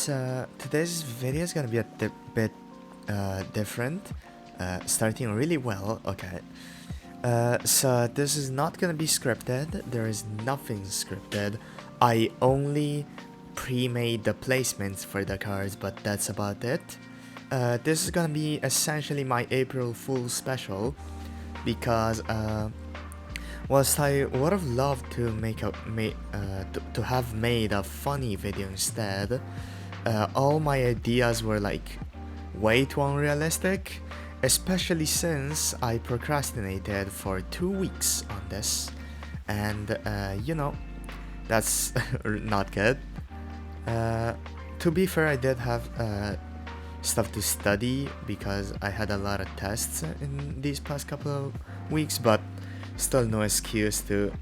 So today's video is gonna be a bit different, starting really well. Okay, so this is not gonna be scripted. There is nothing scripted. I only pre-made the placements for the cards, but that's about it. This is gonna be essentially my April Fool special because whilst I would have loved to to have made a funny video instead, all my ideas were like way too unrealistic, especially since I procrastinated for 2 weeks on this, and that's not good. To be fair, I did have stuff to study because I had a lot of tests in these past couple of weeks, but still no excuse to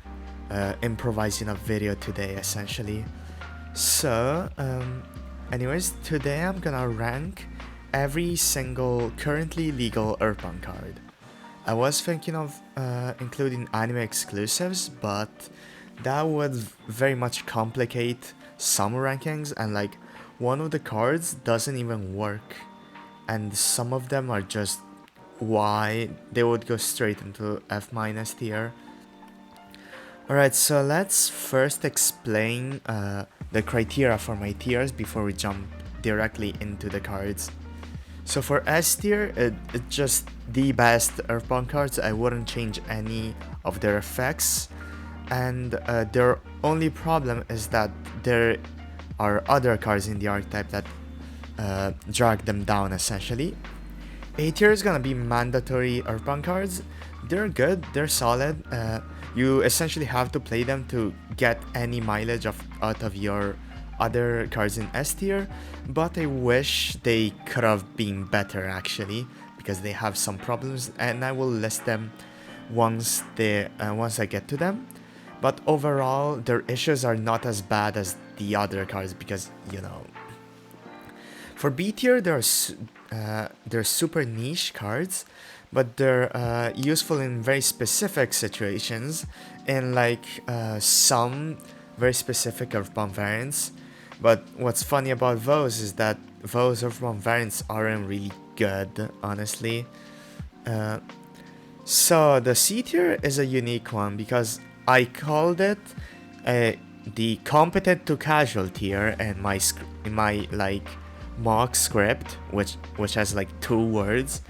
improvise in a video today, essentially. So, anyways, today I'm gonna rank every single currently legal Earthbound card. I was thinking of including anime exclusives, but that would very much complicate some rankings, and like one of the cards doesn't even work, and some of them are just Y. They would go straight into F- tier. Alright, so let's first explain the criteria for my tiers before we jump directly into the cards. So for S tier, it's just the best Earthbound cards. I wouldn't change any of their effects, and their only problem is that there are other cards in the archetype that drag them down, essentially. A tier is gonna be mandatory Earthbound cards. They're good, they're solid. You essentially have to play them to get any mileage out of your other cards in S tier, but I wish they could have been better actually, because they have some problems, and I will list them once I get to them. But overall, their issues are not as bad as the other cards because, you know. For B tier, they're super niche cards, but they're useful in very specific situations, in like some very specific Earthbound variants. But what's funny about those is that those Earthbound variants aren't really good, honestly. So the C tier is a unique one because I called it the competent to casual tier in my like mock script, which has like 2 words.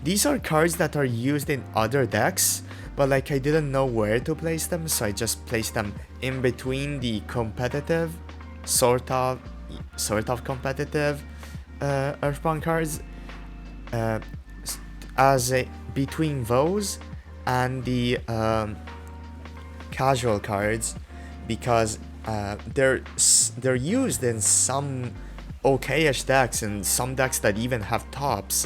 These are cards that are used in other decks, but like I didn't know where to place them, so I just placed them in between the competitive, sort of competitive Earthbound cards, between those and the casual cards, because they're used in some okayish decks and some decks that even have tops,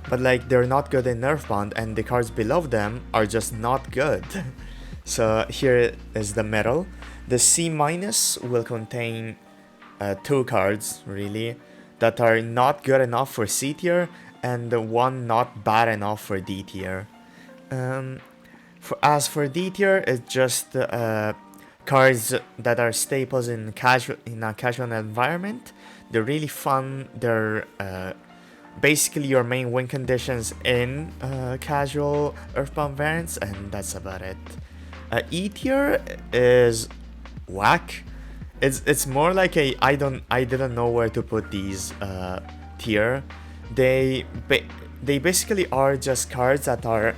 but like they're not good in Earthbound, and the cards below them are just not good. So here is the middle. The C- will contain 2 cards really that are not good enough for C tier, and the one not bad enough for D tier. As for D tier, it's just cards that are staples in a casual environment. They're really fun. They're basically your main win conditions in casual Earthbound variants, and that's about it. E tier is whack. It's more like I didn't know where to put these tier. They basically are just cards that are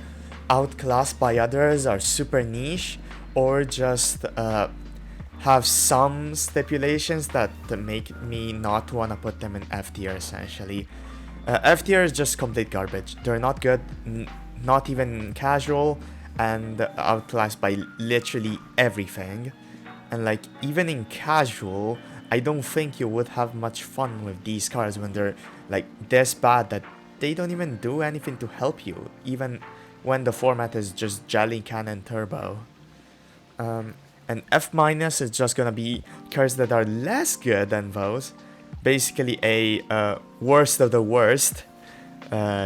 outclassed by others, are super niche, or just have some stipulations that make me not want to put them in F tier, essentially. F tier is just complete garbage. They're not good, not even casual, and outclassed by literally everything. And like even in casual, I don't think you would have much fun with these cards when they're like this bad that they don't even do anything to help you, even when the format is just Jelly Cannon Turbo. And F- is just gonna be cards that are less good than those. Basically a worst of the worst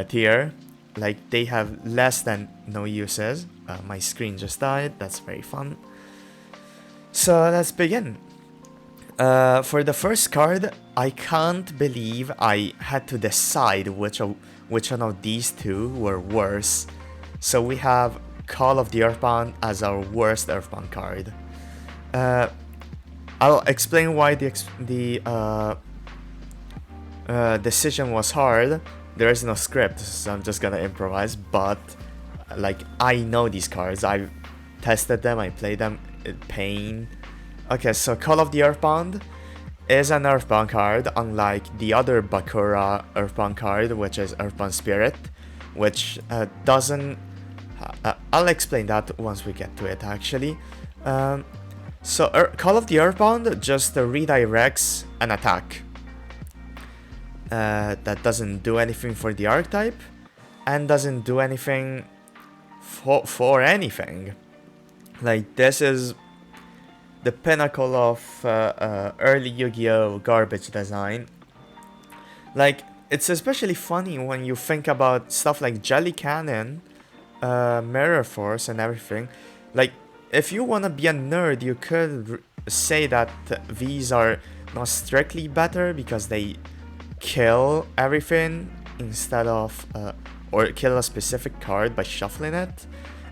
tier. Like they have less than no uses. My screen just died, that's very fun. So let's begin. For the first card, I can't believe I had to decide which one of these two were worse. So we have Call of the Earthbound as our worst Earthbound card. I'll explain why the decision was hard. There is no script, so I'm just gonna improvise. But like, I know these cards. I've tested them. I played them in pain. Okay, so Call of the Earthbound is an Earthbound card, unlike the other Bakura Earthbound card, which is Earthbound Spirit, which doesn't... I'll explain that once we get to it, actually. So Call of the Earthbound just redirects an attack. That doesn't do anything for the archetype, and doesn't do anything for anything. Like, this is the pinnacle of early Yu-Gi-Oh! Garbage design. Like, it's especially funny when you think about stuff like Jelly Cannon, Mirror Force, and everything. Like, if you wanna be a nerd, you could say that these are not strictly better because they kill everything instead of, or kill a specific card by shuffling it,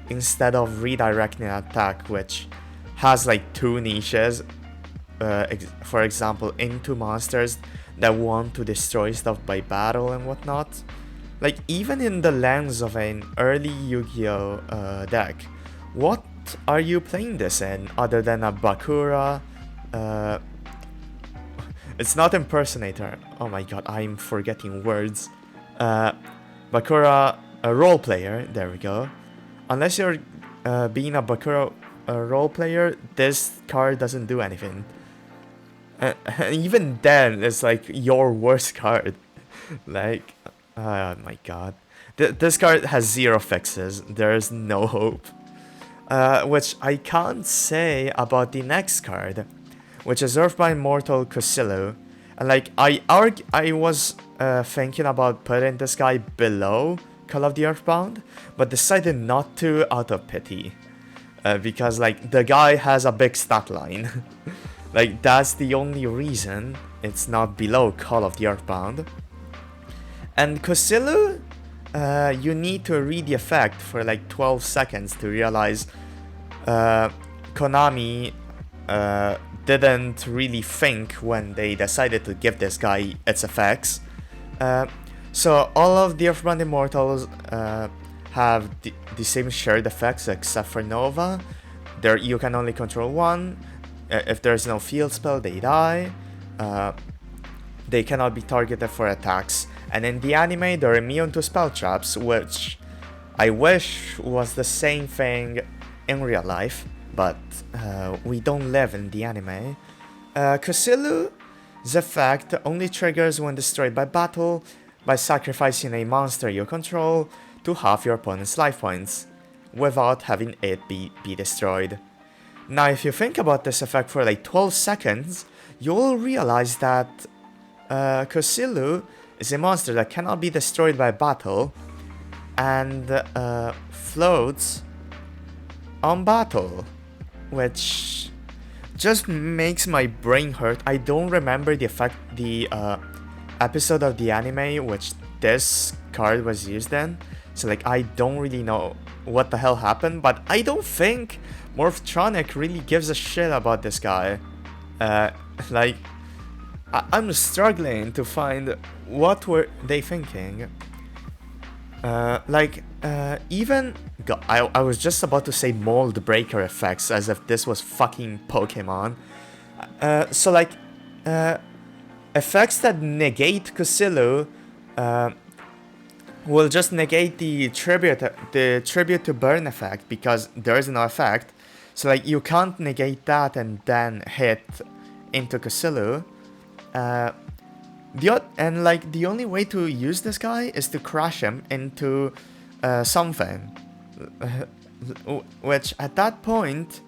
instead of redirecting an attack, which has like two niches, for example, into monsters that want to destroy stuff by battle and whatnot. Like, even in the lens of an early Yu-Gi-Oh! Deck, what are you playing this in other than a Bakura? It's not Impersonator. Oh my god, I'm forgetting words. Bakura, a role player. There we go. Unless you're being a Bakura role player, this card doesn't do anything. And even then, it's like your worst card. Like, oh my god. This card has zero fixes. There's no hope. Which I can't say about the next card, which is Earthbound Immortal Kusilo. And like, I was thinking about putting this guy below Call of the Earthbound, but decided not to out of pity. Because like, the guy has a big stat line. Like, that's the only reason it's not below Call of the Earthbound. And Kusilo, you need to read the effect for like 12 seconds to realize Konami didn't really think when they decided to give this guy its effects. So all of the Earthbound Immortals have the same shared effects except for Nova. There you can only control one. If there's no field spell, they die. They cannot be targeted for attacks. And in the anime, they're immune to spell traps, which I wish was the same thing in real life, but we don't live in the anime. Kusilu's effect only triggers when destroyed by battle, by sacrificing a monster you control to half your opponent's life points, without having it be destroyed. Now, if you think about this effect for like 12 seconds, you'll realize that Kusilu is a monster that cannot be destroyed by battle, and floats on battle, which just makes my brain hurt. I don't remember the episode of the anime which this card was used in, so like, I don't really know what the hell happened, but I don't think Morphtronic really gives a shit about this guy. Like, I'm struggling to find what were they thinking. Even... I was just about to say mold breaker effects, as if this was fucking Pokemon. So like, effects that negate Kusilu will just negate the tribute to burn effect, because there is no effect. So like, you can't negate that and then hit into Kusilu. And like, the only way to use this guy is to crash him into something, which at that point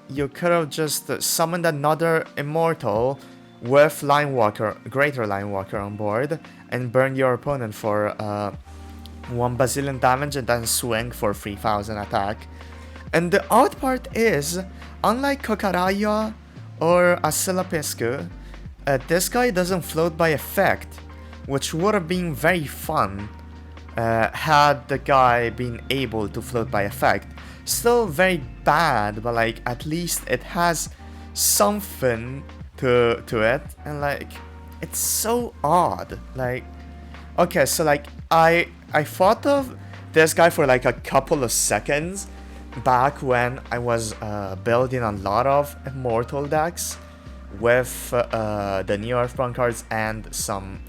you could have just summoned another immortal with Greater Linewalker on board, and burn your opponent for 1 bazillion damage and then swing for 3000 attack. And the odd part is, unlike Kokaraya or Asilapiscu, this guy doesn't float by effect, which would have been very fun had the guy been able to float by effect. Still very bad, but like at least it has something to it, and like it's so odd. Like, okay, so like I thought of this guy for like a couple of seconds back when I was building a lot of immortal decks with the new Earthbound cards and some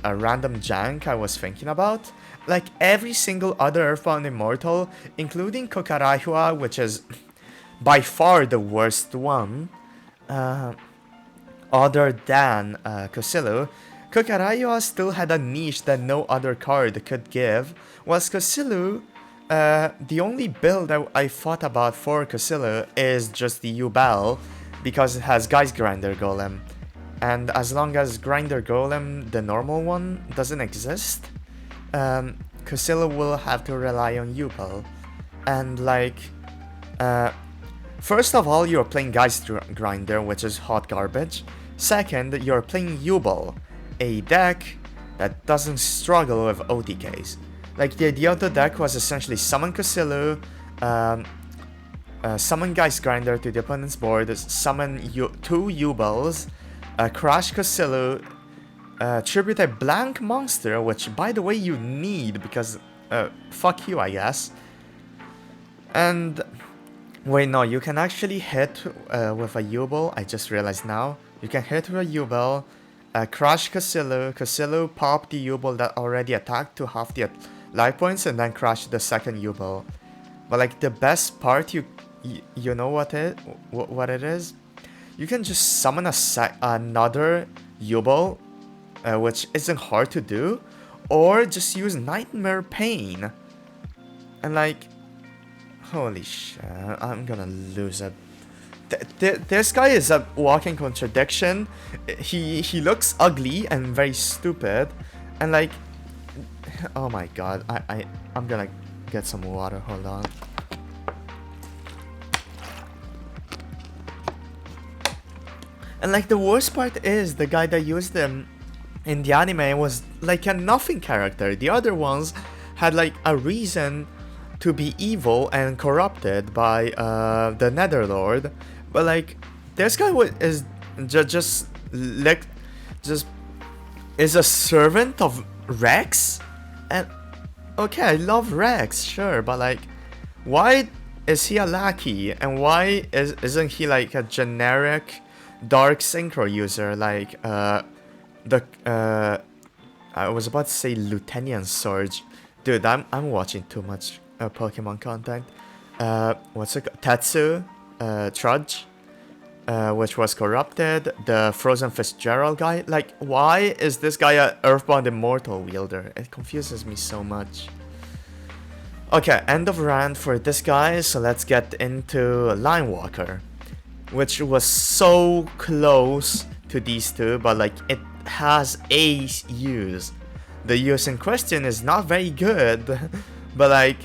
random jank I was thinking about. Like every single other Earthbound Immortal, including Kokarahua, which is by far the worst one, other than Kosilu, Kokarahua still had a niche that no other card could give, whilst Kosilu, the only build I thought about for Kosilu is just the Yubel, because it has Geist Grinder Golem. And as long as Grinder Golem, the normal one, doesn't exist, Kosilu will have to rely on Yubel. And like, first of all, you're playing Geist Grinder, which is hot garbage. Second, you're playing Yubel, a deck that doesn't struggle with OTKs. Like, the idea of the deck was essentially summon Kosilu, summon Geist Grinder to the opponent's board, summon 2 Yubels, crash Kosilu, tribute a blank monster, which by the way you need because fuck you, I guess. And wait, no, you can actually hit with a Yubel. I just realized now. You can hit with a Yubel, crash Kosilu, Kosilu pop the Yubel that already attacked to half the life points, and then crash the second Yubel. But like the best part, you know what it is? You can just summon another Yubel, which isn't hard to do, or just use Nightmare Pain. And like, holy shit, I'm gonna lose it. This guy is a walking contradiction. He looks ugly and very stupid, and like, oh my god, I'm gonna get some water. Hold on. And like the worst part is the guy that used them in the anime was like a nothing character. The other ones had like a reason to be evil and corrupted by the Netherlord, but like this guy is just is a servant of Rex. And okay, I love Rex, sure, but like, why is he a lackey, and why isn't he like a generic dark synchro user like I was about to say Lieutenant Surge. Dude, I'm watching too much Pokemon content. What's it called? Tetsu, Trudge, which was corrupted. The Frozen Fitzgerald guy. Like, why is this guy a Earthbound Immortal wielder? It confuses me so much. Okay, end of rant for this guy, so let's get into Line Walker, which was so close to these two, but like it has ace use. The use in question is not very good, but like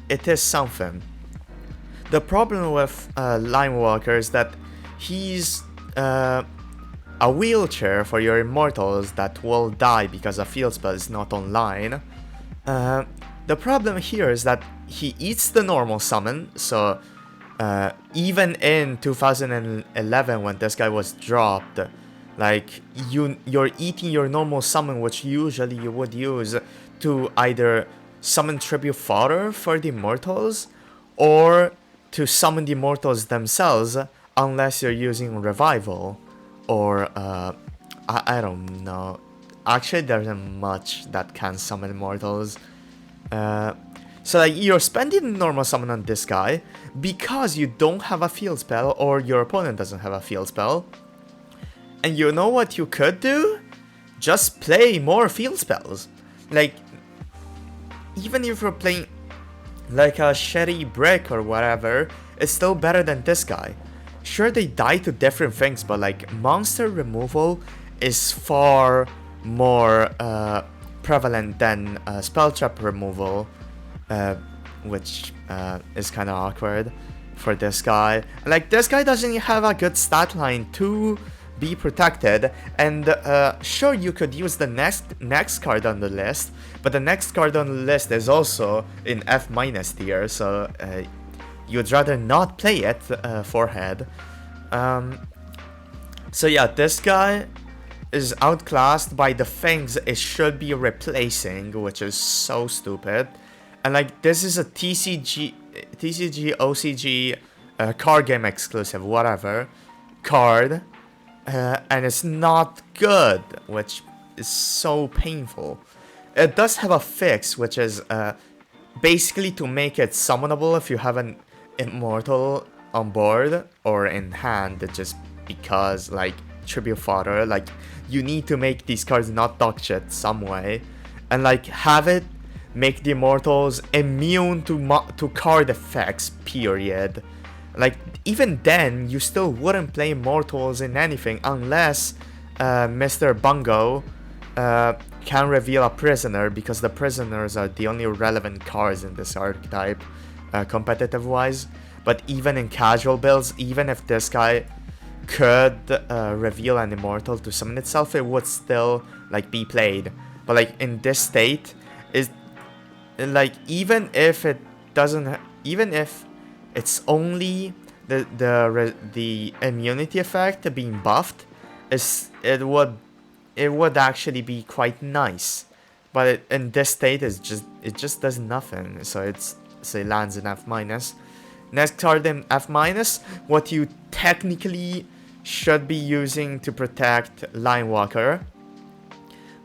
it is something. The problem with Line Walker is that he's a wheelchair for your immortals that will die because a field spell is not online. The problem here is that he eats the normal summon, so even in 2011 when this guy was dropped, like you're eating your normal summon, which usually you would use to either summon tribute fodder for the immortals or to summon the immortals themselves, unless you're using revival or I don't know. Actually, there isn't much that can summon immortals. So like you're spending normal summon on this guy because you don't have a field spell or your opponent doesn't have a field spell. And you know what you could do? Just play more field spells. Like, even if you're playing like a shitty brick or whatever, it's still better than this guy. Sure, they die to different things, but like monster removal is far more prevalent than spell trap removal, which is kind of awkward. for this guy. Like, this guy doesn't have a good stat line to be protected, and sure, you could use the next card on the list, but the next card on the list is also in F- tier, so you'd rather not play it forehead. So yeah, this guy is outclassed by the things it should be replacing, which is so stupid. And like, this is a TCG, OCG, card game exclusive, whatever, card, and it's not good, which is so painful. It does have a fix, which is basically to make it summonable if you have an immortal on board or in hand, just because, like, tribute fodder, like, you need to make these cards not dog shit some way, and like, have it make the immortals immune to card effects, period. Like, even then, you still wouldn't play immortals in anything unless Mr. Bungo can reveal a prisoner, because the prisoners are the only relevant cards in this archetype, competitive wise. But even in casual builds, even if this guy could reveal an immortal to summon itself, it would still like be played. But like, in this state, is like, even if it doesn't, even if it's only the immunity effect being buffed, it would actually be quite nice. But in this state, it just does nothing. So it lands in F-. Next card in F-, what you technically should be using to protect Line Walker,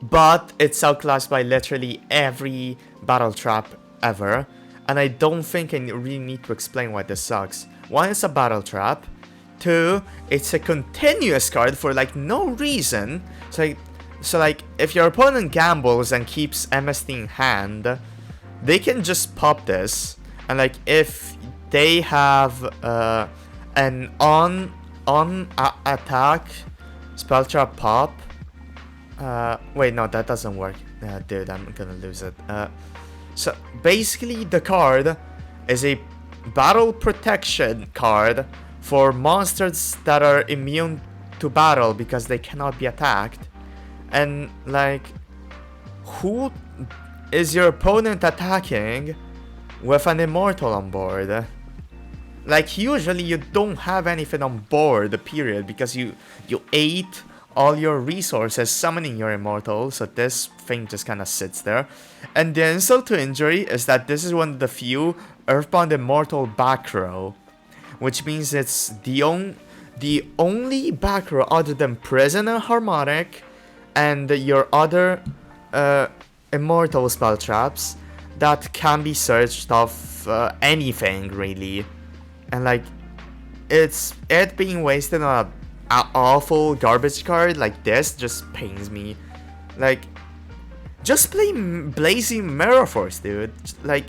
but it's outclassed by literally every battle trap ever, and I don't think I really need to explain why this sucks. One, it's a battle trap. Two, it's a continuous card for like no reason. So like, if your opponent gambles and keeps MST in hand, they can just pop this, and like, if they have an on attack spell trap pop. Wait, no, that doesn't work. Dude, I'm gonna lose it. So basically, the card is a battle protection card for monsters that are immune to battle because they cannot be attacked. And like, who is your opponent attacking with an immortal on board? Like, usually you don't have anything on board, period, because you ate all your resources summoning your immortal, so this thing just kind of sits there. And the insult to injury is that this is one of the few Earthbound Immortal back row, which means it's the only back row other than Prison and Harmonic and your other immortal spell traps that can be searched off anything, really. And like, it being wasted on an awful garbage card like this just pains me. Like, just play Blazing Mirror Force, dude. Like,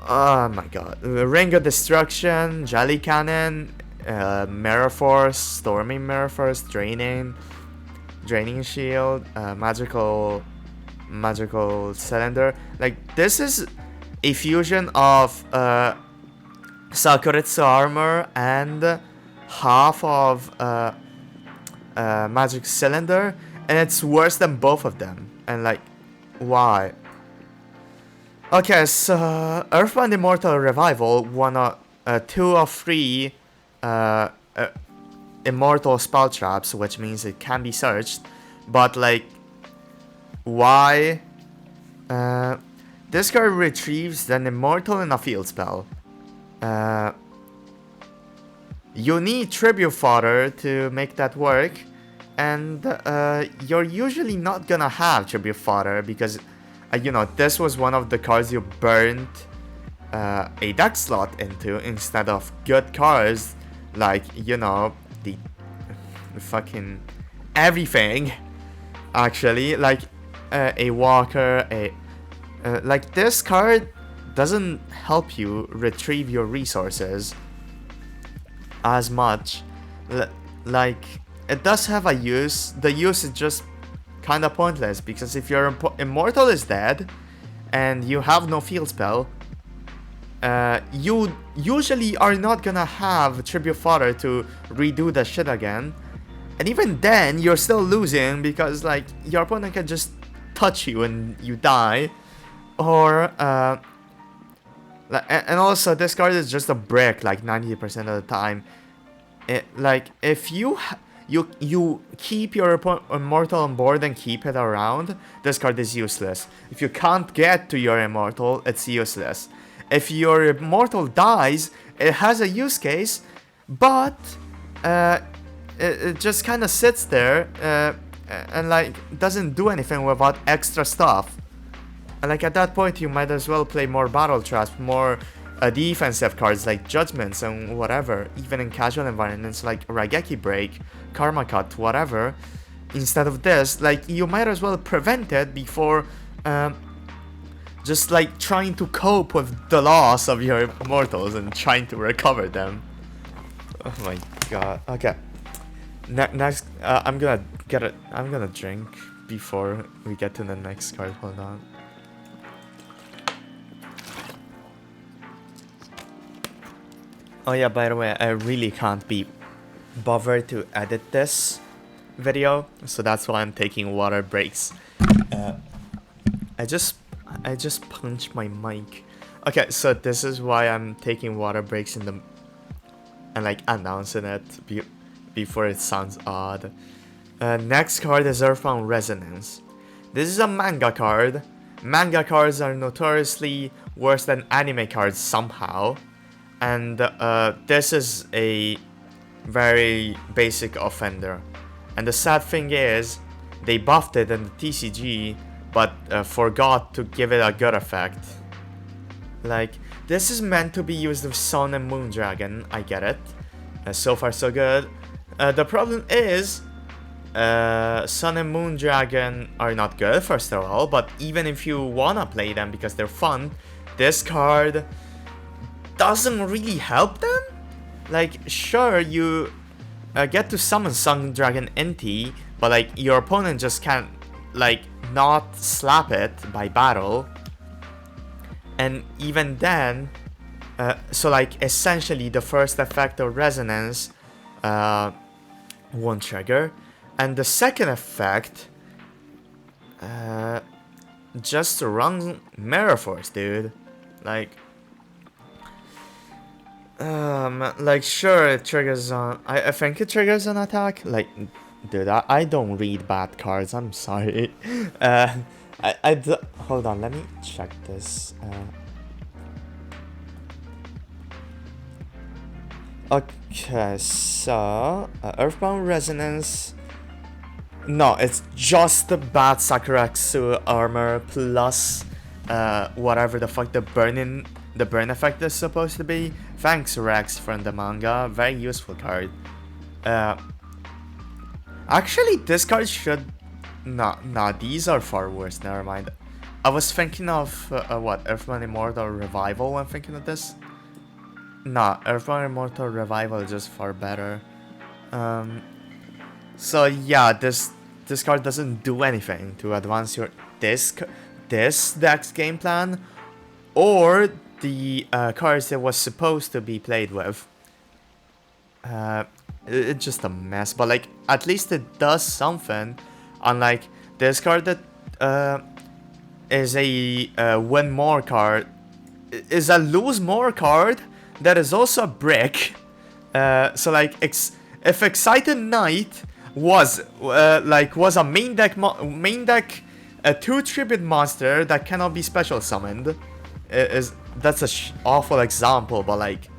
oh my god. Ring of Destruction, Jelly Cannon, Mirror Force, Storming Mirror Force, Draining Shield, Magical Cylinder. Like, this is a fusion of Sakuretsu Armor and half of Magic Cylinder, and it's worse than both of them. And like, why? Okay, so Earthbound Immortal Revival, 2 of 3 immortal spell traps, which means it can be searched. But like, why? This card retrieves an immortal in a field spell. You need tribute fodder to make that work, and you're usually not gonna have tribute fodder because, you know, this was one of the cards you burned a deck slot into instead of good cards like, you know, the fucking everything, actually, like a walker, like, this card doesn't help you retrieve your resources as much. Like, it does have a use. The use is just kind of pointless, because if your immortal is dead and you have no field spell, you usually are not gonna have tribute fodder to redo the shit again. And even then, you're still losing because, like, your opponent can just touch you and you die. Or, and also, this card is just a brick, like, 90% of the time. Like, if you keep your immortal on board and keep it around, this card is useless. If you can't get to your immortal, it's useless. If your immortal dies, it has a use case, but it just kind of sits there and like doesn't do anything without extra stuff. And like at that point, you might as well play more battle traps, more defensive cards like judgments and whatever, even in casual environments like Raigeki Break, Karma Cut, whatever. Instead of this, like you might as well prevent it before just like trying to cope with the loss of your immortals and trying to recover them. Oh my god. Okay. Next, I'm gonna drink before we get to the next card. Hold on. Oh yeah, by the way, I really can't be bothered to edit this video, so that's why I'm taking water breaks. I just punched my mic. Okay, so this is why I'm taking water breaks and like announcing it before it sounds odd. Next card is Earthbound Resonance. This is a manga card. Manga cards are notoriously worse than anime cards somehow. And this is a very basic offender. And the sad thing is, they buffed it in the TCG, but forgot to give it a good effect. Like, this is meant to be used with Sun and Moon Dragon, I get it. So far so good. The problem is, Sun and Moon Dragon are not good, first of all, but even if you wanna play them because they're fun, this card doesn't really help them. Like, sure, you get to summon Sun Dragon NT, but like your opponent just can't like not slap it by battle. And even then, so like essentially the first effect of Resonance won't trigger, and the second effect just run Mirror Force, dude. Like sure it triggers on, I think it triggers an attack. Like, dude, I don't read bad cards, I'm sorry. Hold on, let me check this. Okay, so Earthbound Resonance. No, it's just the bad Sakuraxu armor plus whatever the fuck the burn effect is supposed to be. Thanks, Rex, from the manga. Very useful card. Actually, this card should... Nah, these are far worse. Never mind. I was thinking of, what? Earthbound Immortal Revival when thinking of this? Nah, Earthbound Immortal Revival is just far better. So yeah, this card doesn't do anything to advance your... this deck's game plan, or the cards that was supposed to be played with. It's just a mess, but like at least it does something. Unlike this card that is a win more card, is a lose more card that is also a brick. So like if Excited Knight was a main deck a 2 tribute monster that cannot be special summoned, that's a awful example, but like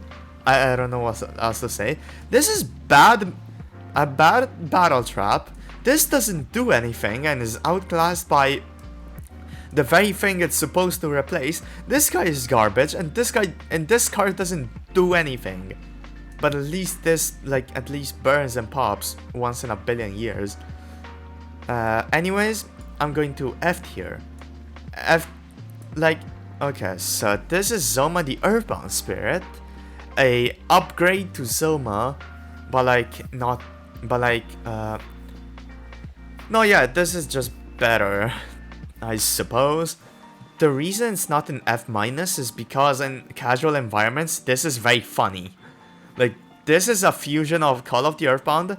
I don't know what else to say. This is a bad battle trap. This doesn't do anything and is outclassed by the very thing it's supposed to replace. This guy is garbage, and this card doesn't do anything. But at least this at least burns and pops once in a billion years. Anyways, I'm going to F tier. Okay, so this is Zoma the Earthbound Spirit, a upgrade to Zoma, no, yeah, this is just better, I suppose. the reason it's not an F minus is because in casual environments, this is very funny. Like, this is a fusion of Call of the Earthbound,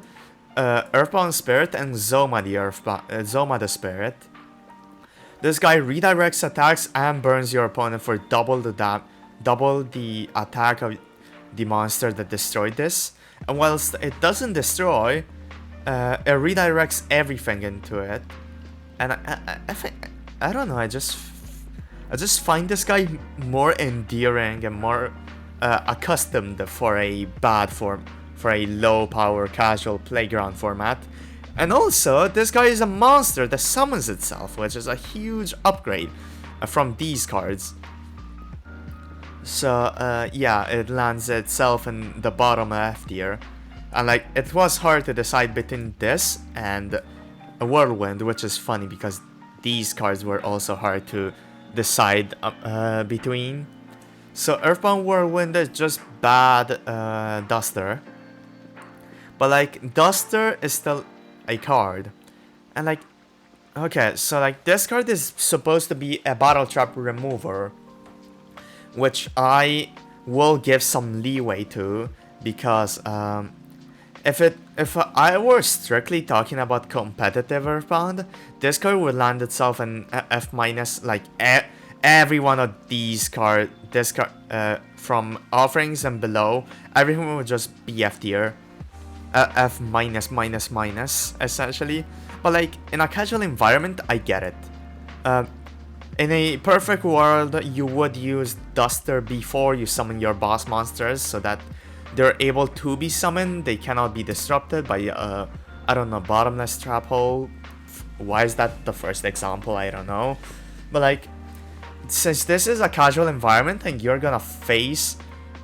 Earthbound Spirit, and Zoma Zoma the Spirit. This guy redirects attacks and burns your opponent for double the attack of the monster that destroyed this. And whilst it doesn't destroy, it redirects everything into it. And I think, I don't know, I just find this guy more endearing and more accustomed for a low power casual playground format. And also, this guy is a monster that summons itself, which is a huge upgrade from these cards. So, yeah, it lands itself in the bottom F tier. And, like, it was hard to decide between this and a Whirlwind, which is funny because these cards were also hard to decide between. So, Earthbound Whirlwind is just bad Duster. But, like, Duster is still a card. And, like, okay, so, like, this card is supposed to be a Battle Trap remover, which I will give some leeway to, because if I were strictly talking about competitive Earthbound, this card would land itself in F minus. Like every one of these cards, from offerings and below, everyone would just be F tier, F minus minus minus essentially. But like in a casual environment, I get it. In a perfect world, you would use Duster before you summon your boss monsters so that they're able to be summoned. They cannot be disrupted by, I don't know, bottomless trap hole. Why is that the first example? I don't know. But like, since this is a casual environment and you're gonna face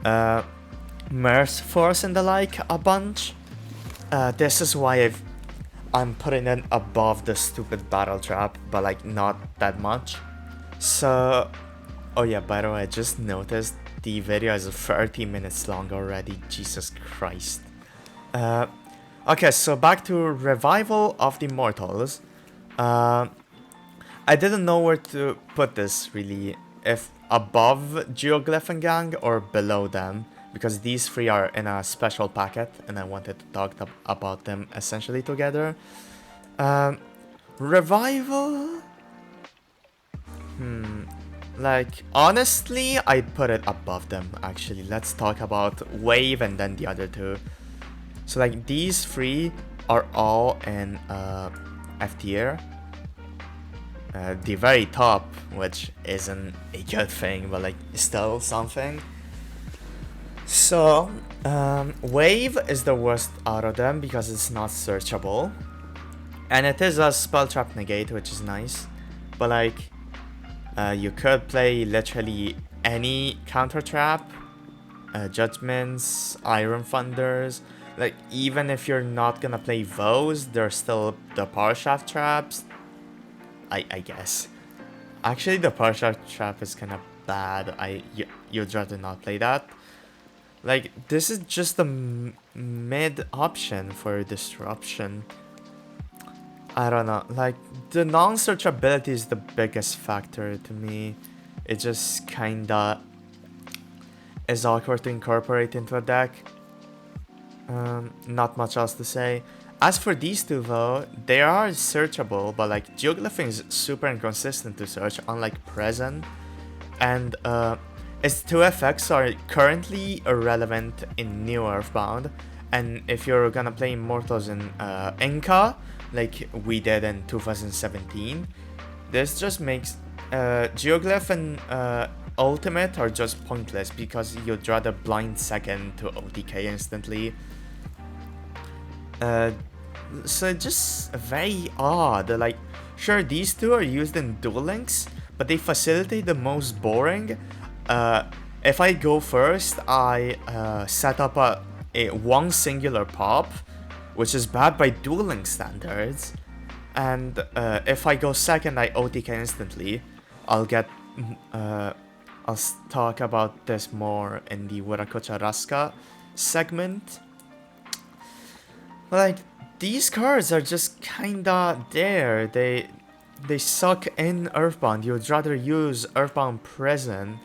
Merc Force and the like a bunch, this is why I'm putting it above the stupid battle trap, but like not that much. So, oh yeah, by the way, I just noticed the video is 30 minutes long already. Jesus Christ. Okay, so back to Revival of the Mortals. I didn't know where to put this really, if above Geoglyph and Gang or below them, because these three are in a special packet and I wanted to talk about them essentially together. Revival? Like, honestly, I'd put it above them, actually. Let's talk about Wave and then the other two. So, like, these three are all in F tier. The very top, which isn't a good thing, but, like, still something. So, Wave is the worst out of them because it's not searchable. And it is a spell trap negate, which is nice. But, like, you could play literally any counter trap, Judgments, Iron Thunders. Like, even if you're not gonna play those, there's still the Power Shaft traps, I guess. Actually, the Power Shaft trap is kind of bad. You'd rather not play that. Like, this is just a mid option for Disruption. I don't know, like, the non-searchability is the biggest factor to me. It just kinda is awkward to incorporate into a deck. Not much else to say. As for these two though, they are searchable, but like, Geoglyph is super inconsistent to search, unlike Present. And its two effects are currently irrelevant in New Earthbound. And if you're gonna play Immortals in Inca, like we did in 2017, this just makes Geoglyph and Ultimate are just pointless because you'd rather blind second to OTK instantly. So just very odd. Like, sure, these two are used in Duel Links, but they facilitate the most boring. If I go first, I set up a one singular pop, which is bad by Duel Link standards. And if I go second, I OTK instantly. I'll talk about this more in the Wiracocha Raska segment. Like, these cards are just kinda there. they suck in Earthbound. You'd rather use Earthbound Prison,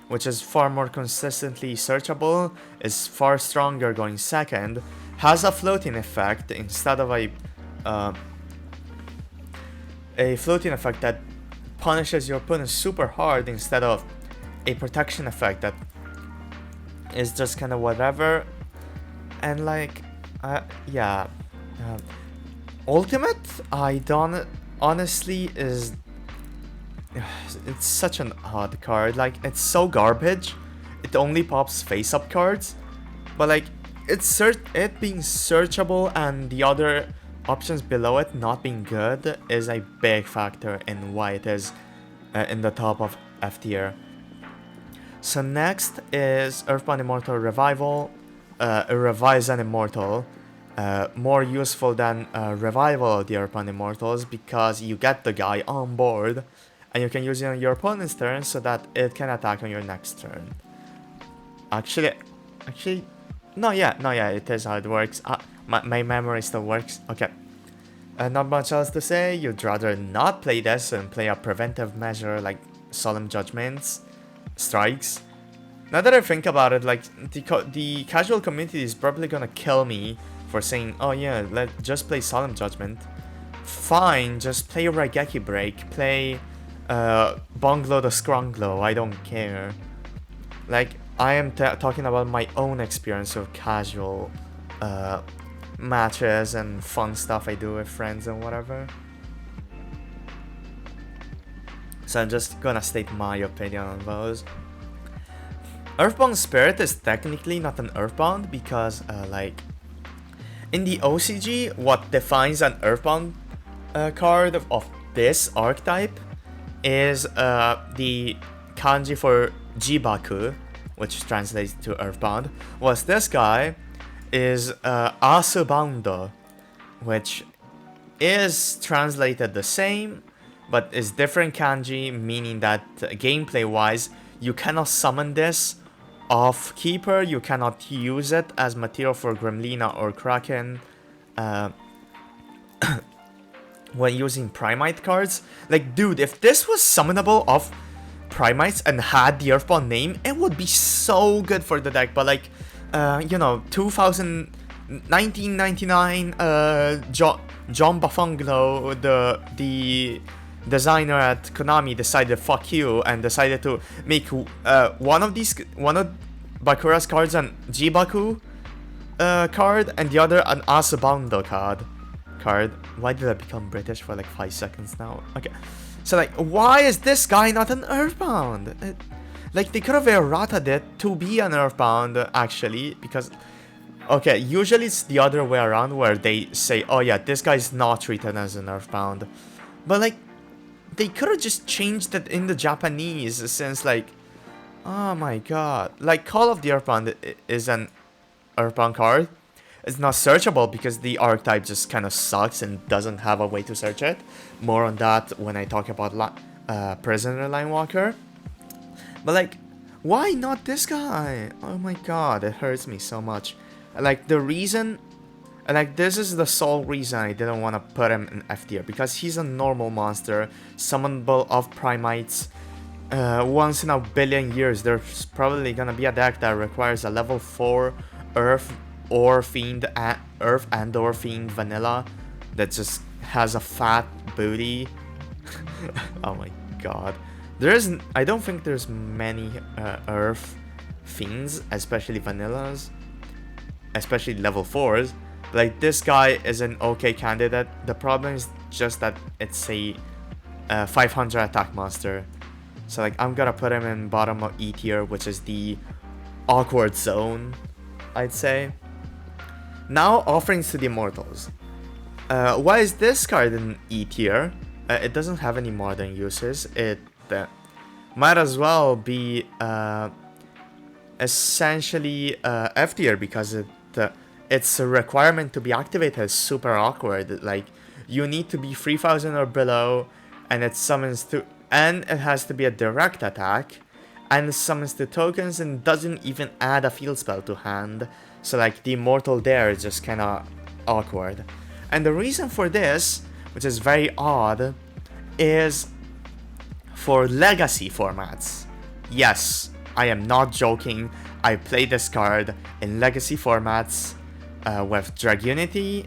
which is far more consistently searchable, is far stronger going second, has a floating effect instead of a floating effect that punishes your opponent super hard instead of a protection effect that is just kind of whatever. And like, yeah. Ultimate, I don't, honestly, is, it's such an odd card. Like, it's so garbage. It only pops face-up cards, but like, it being searchable and the other options below it not being good is a big factor in why it is in the top of F tier. So next is Earthbound Immortal Revival, Revise an Immortal. More useful than Revival of the Earthbound Immortals because you get the guy on board and you can use it on your opponent's turn so that it can attack on your next turn. Actually, no, yeah, it is how it works. My memory still works. Okay. Not much else to say. You'd rather not play this and play a preventive measure like Solemn Judgments, Strikes. Now that I think about it, like, the casual community is probably gonna kill me for saying, oh yeah, just play Solemn Judgment. Fine, just play Raigeki Break, play Bunglow the Scrunglow, I don't care. Like, I am talking about my own experience of casual matches and fun stuff I do with friends and whatever. So I'm just gonna state my opinion on those. Earthbound Spirit is technically not an Earthbound because, like, in the OCG, what defines an Earthbound card of this archetype is the kanji for Jibaku, which translates to Earthbound, was this guy is Asubando, which is translated the same, but is different kanji, meaning that gameplay-wise, you cannot summon this off Keeper, you cannot use it as material for Gremlina or Kraken when using Primite cards. Like, dude, if this was summonable off Primites and had the Earthbound name, it would be so good for the deck, but like, you know, 1999, John Bafunglo, the designer at Konami, decided fuck you and decided to make one of Bakura's cards an Jibaku card and the other an Asubando card. Why did I become British for like 5 seconds now? Okay, so like, why is this guy not an Earthbound? Like, they could have errated it to be an Earthbound actually, because okay, usually it's the other way around where they say, oh yeah, this guy's not treated as an Earthbound, but like, they could have just changed it in the Japanese, since like, oh my god, like, Call of the Earthbound is an Earthbound card. It's not searchable because the archetype just kind of sucks and doesn't have a way to search it. More on that when I talk about Prisoner Linewalker. But like, why not this guy? Oh my god, it hurts me so much. Like, the reason, like, this is the sole reason I didn't want to put him in F tier, because he's a normal monster, summonable of Primites. Once in a billion years, there's probably gonna be a deck that requires a level 4 Earth or Fiend, Earth and or Fiend vanilla that just has a fat booty. Oh my god. I don't think there's many Earth Fiends, especially vanillas, especially level 4s. Like, this guy is an okay candidate. The problem is just that it's a 500 attack monster. So like, I'm gonna put him in bottom of E tier, which is the awkward zone, I'd say. Now, offerings to the Immortals. Why is this card in E tier? It doesn't have any modern uses. It might as well be essentially F tier, because its a requirement to be activated is super awkward. Like, you need to be 3000 or below, and it summons to, and it has to be a direct attack, and it summons 2 tokens and doesn't even add a field spell to hand. So like, the Immortal there is just kinda awkward. And the reason for this, which is very odd, is for legacy formats. Yes, I am not joking. I play this card in legacy formats with Dragunity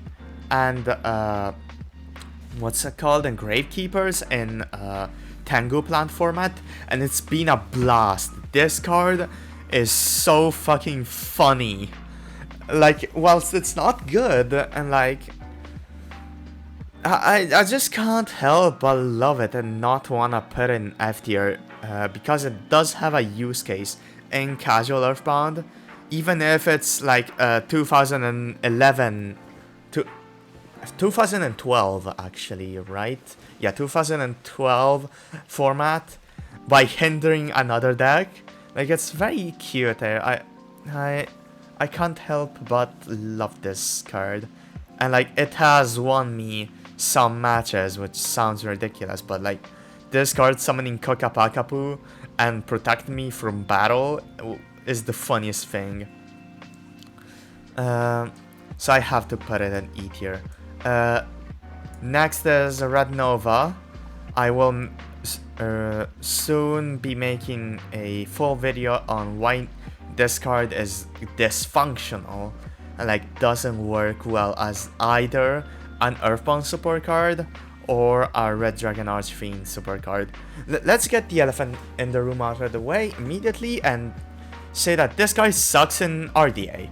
and what's it called? And Gravekeepers in Tengu Plant format, and it's been a blast. This card is so fucking funny. Like, whilst it's not good, and like, I just can't help but love it and not wanna put it in F tier because it does have a use case in casual Earthbound, even if it's like 2011 to 2012 actually, right? Yeah, 2012 format by hindering another deck. Like, it's very cute. I can't help but love this card, and like, it has won me some matches, which sounds ridiculous, but like, this card summoning Kokapakapu and protect me from battle is the funniest thing. So I have to put it in E tier. Next is Red Nova. I will soon be making a full video on why this card is dysfunctional and like doesn't work well as either an Earthbound support card or a Red Dragon Archfiend support card. Let's get the elephant in the room out of the way immediately and say that this guy sucks in RDA.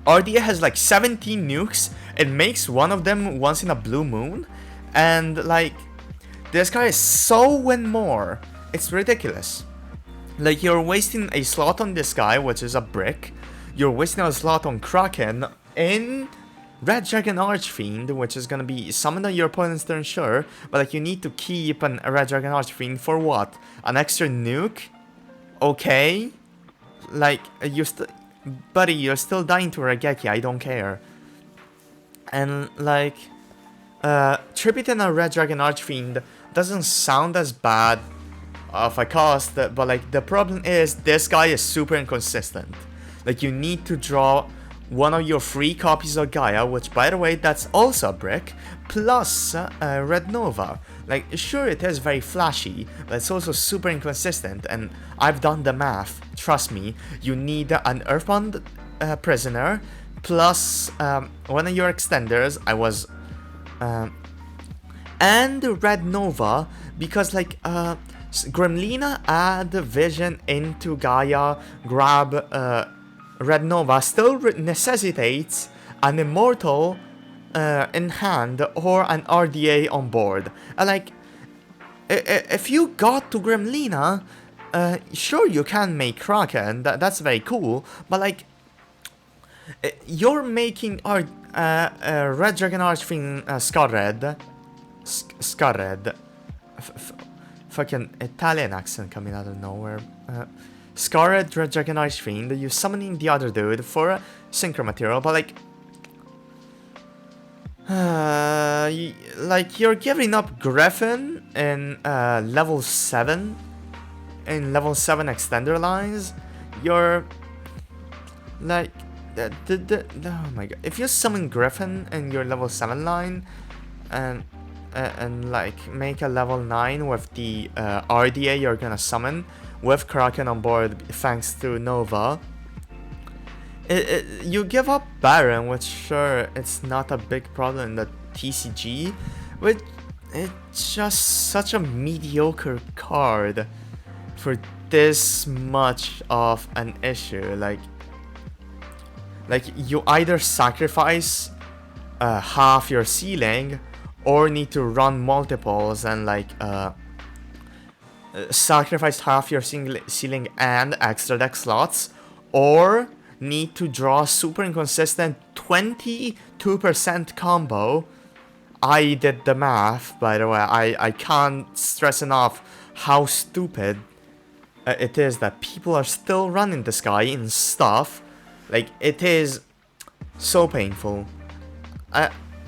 RDA has like 17 nukes, it makes one of them once in a blue moon, and like, this guy is so win more, it's ridiculous. Like, you're wasting a slot on this guy, which is a brick, you're wasting a slot on Kraken in Red Dragon Archfiend, which is gonna be summoned on your opponent's turn, sure, but like, you need to keep a Red Dragon Archfiend for what? An extra nuke? Okay? Like, buddy, you're still dying to Regeki, I don't care. And like, tributing a Red Dragon Archfiend doesn't sound as bad of a cost, but like, the problem is this guy is super inconsistent. Like, you need to draw one of your free copies of Gaia, which by the way, that's also a brick, plus Red Nova. Like, sure, it is very flashy, but it's also super inconsistent, and I've done the math, trust me. You need an Earthbound prisoner, plus one of your extenders, and Red Nova, because like, Gremlina add Vision into Gaia, grab Red Nova, still necessitates an Immortal in hand or an RDA on board. Like, if you got to Gremlina, sure, you can make Kraken, that's very cool, but like, you're making Red Dragon Archfiend Scarred. Fucking Italian accent coming out of nowhere. Scarred Red Dragon Archfiend, you're summoning the other dude for a Synchro material, but like, you're giving up Griffin in level 7, in level 7 extender lines. You're like, oh my god, if you summon Griffin in your level 7 line and like make a level 9 with the RDA you're gonna summon with Kraken on board thanks to Nova, you give up Baron, which sure, it's not a big problem in the TCG, but it's just such a mediocre card for this much of an issue. Like you either sacrifice half your ceiling or need to run multiples and like sacrifice half your ceiling and extra deck slots, or need to draw super inconsistent 22% combo. I did the math, by the way. I can't stress enough how stupid it is that people are still running this guy in stuff. Like, it is so painful.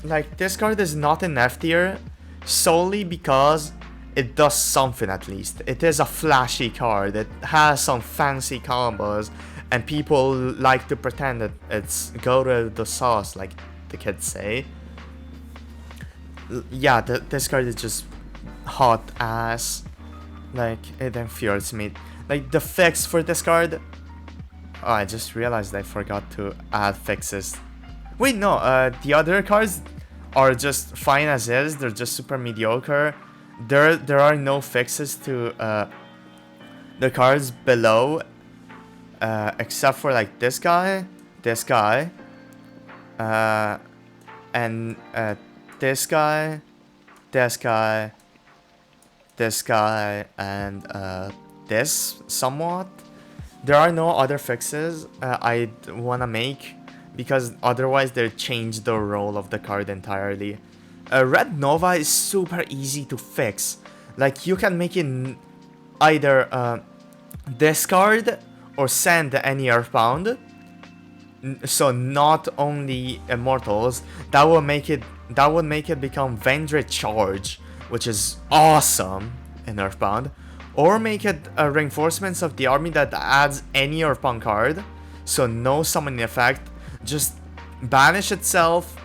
Like, this card is not in F tier solely because it does something at least. It is a flashy card, it has some fancy combos, and people like to pretend that it's go to the sauce, like the kids say. Yeah, this card is just hot ass. Like, it infuriates me. Like, the fix for this card... Oh, I just realized I forgot to add fixes. Wait, no, the other cards are just fine as is. They're just super mediocre. There are no fixes to the cards below, except for like this guy, and this guy, this guy, and this somewhat. There are no other fixes I'd wanna make, because otherwise they change the role of the card entirely. Red Nova is super easy to fix. Like, you can make it either discard or send any Earthbound. So not only Immortals. That would make it become Vendry Charge, which is awesome in Earthbound. Or make it Reinforcements of the Army that adds any Earthbound card. So no summoning effect. Just banish itself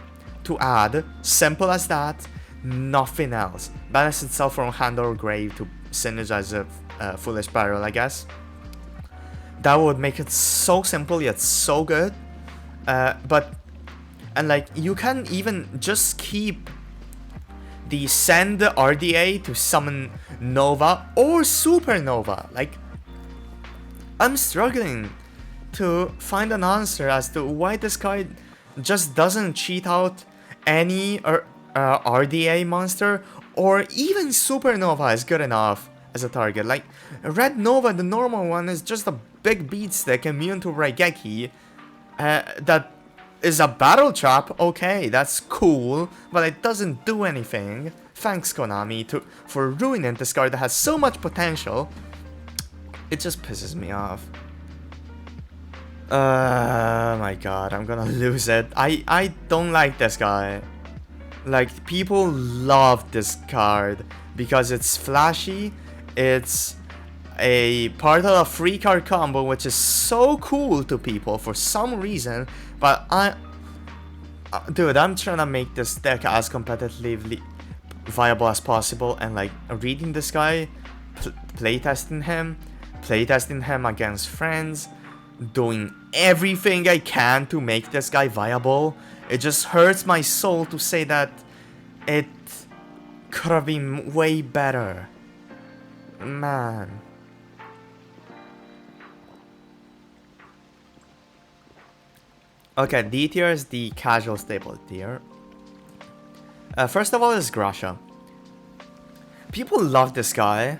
to add. Simple as that. Nothing else. Banish itself from hand or grave to synergize a Foolish Barrel, I guess. That would make it so simple yet so good. And like, you can even just keep the send RDA to summon Nova or Supernova. Like, I'm struggling to find an answer as to why this card just doesn't cheat out any RDA monster, or even Supernova is good enough as a target. Like, Red Nova, the normal one, is just a big beatstick immune to Raigeki that is a battle trap. Okay, that's cool, but it doesn't do anything. Thanks, Konami, for ruining this card that has so much potential. It just pisses me off. My god, I'm gonna lose it. I don't like this guy. Like, people love this card because it's flashy. It's a part of a free card combo, which is so cool to people for some reason. But dude, I'm trying to make this deck as competitively viable as possible, and like, reading this guy, playtesting him against friends, doing everything I can to make this guy viable. It just hurts my soul to say that it could have been way better. Man. Okay, D tier is the casual stable tier. First of all is Grasha. People love this guy,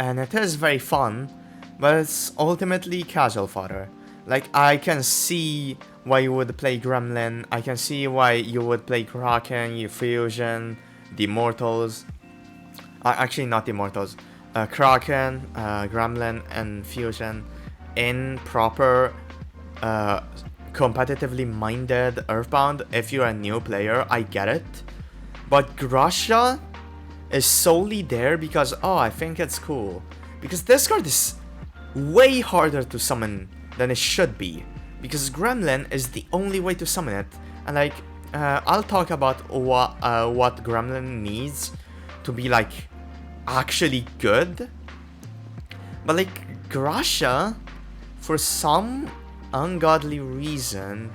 and it is very fun, but it's ultimately casual fodder. Like, I can see why you would play Gremlin, I can see why you would play Kraken, Fusion, the Immortals. Actually, not the Immortals. Kraken, Gremlin, and Fusion in proper, competitively minded Earthbound. If you're a new player, I get it. But Grasha is solely there because, oh, I think it's cool. Because this card is way harder to summon than it should be. Because Gremlin is the only way to summon it. And like, I'll talk about what Gremlin needs to be like actually good. But like, Grasha, for some ungodly reason,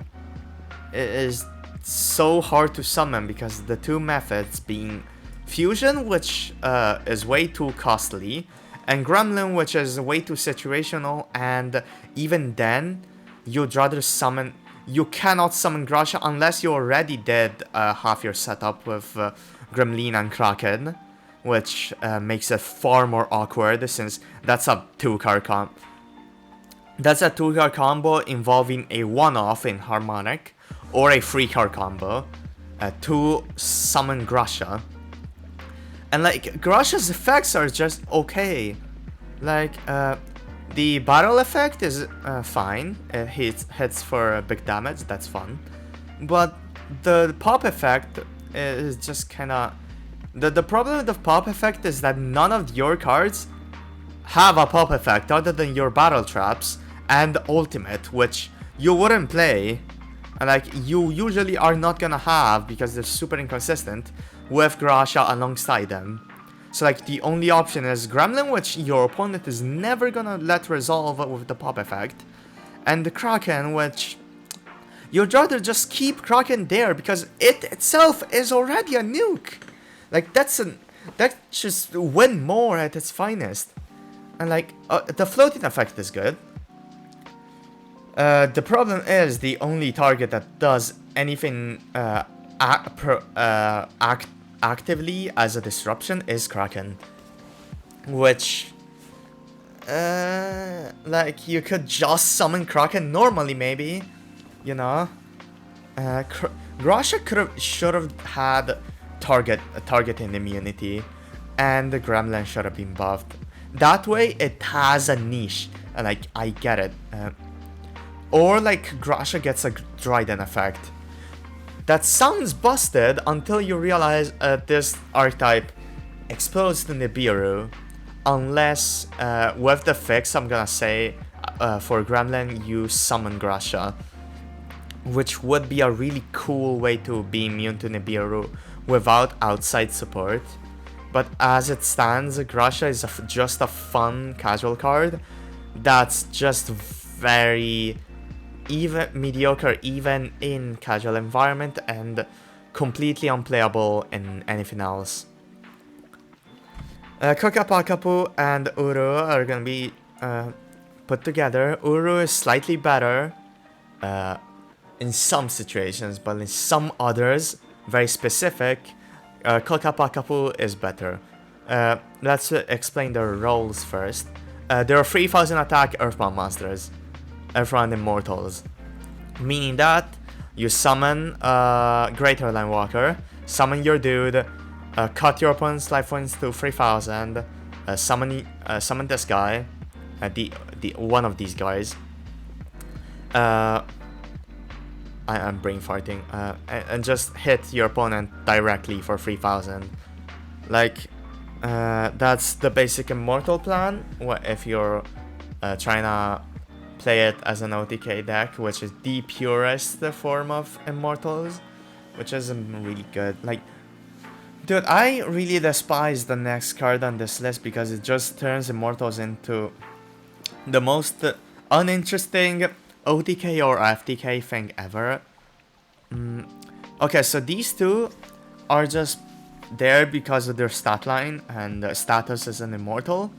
it is so hard to summon because the two methods being Fusion, which is way too costly, and Gremlin, which is way too situational, and even then, you'd rather summon... You cannot summon Grasha unless you already did half your setup with Gremlin and Kraken, which makes it far more awkward since that's a two-card combo. That's a two-card combo involving a one-off in Harmonic, or a free-card combo to summon Grasha. And like, Grasha's effects are just okay. Like, the battle effect is fine. It hits for big damage, that's fun. But the pop effect is just kinda... The problem with the pop effect is that none of your cards have a pop effect other than your battle traps and ultimate, which you wouldn't play. And like, you usually are not gonna have because they're super inconsistent with Grasha alongside them. So like the only option is Gremlin, which your opponent is never gonna let resolve with the pop effect, and the Kraken, which you'd rather just keep Kraken there because it itself is already a nuke. Like that just win more at its finest. And like the floating effect is good. The problem is the only target that does anything actively as a disruption is Kraken, which like you could just summon Kraken normally, maybe, you know. Grasha should have had targeting immunity, and the Gremlin should have been buffed. That way, it has a niche, and like I get it. Or like Grasha gets a Dryden effect. That sounds busted until you realize this archetype explodes to Nibiru, unless with the fix I'm gonna say for Gremlin you summon Grasha, which would be a really cool way to be immune to Nibiru without outside support. But as it stands, Grasha is just a fun casual card that's just very mediocre even in casual environment and completely unplayable in anything else. Kokapakapu and Uru are gonna be put together. Uru is slightly better in some situations, but in some others, very specific, Kokapakapu is better. Let's explain their roles first. There are 3000 attack Earthbound monsters, Earthbound Immortals, meaning that you summon Greater Line Walker, summon your dude, cut your opponent's life points to 3000, summon this guy, the one of these guys. I'm brain farting, and just hit your opponent directly for 3000. Like, that's the basic Immortal plan. If you're trying to play it as an OTK deck, which is the purest form of Immortals, which isn't really good. Like, dude, I really despise the next card on this list because it just turns Immortals into the most uninteresting OTK or FTK thing ever. Okay, so these two are just there because of their stat line and status as an Immortal.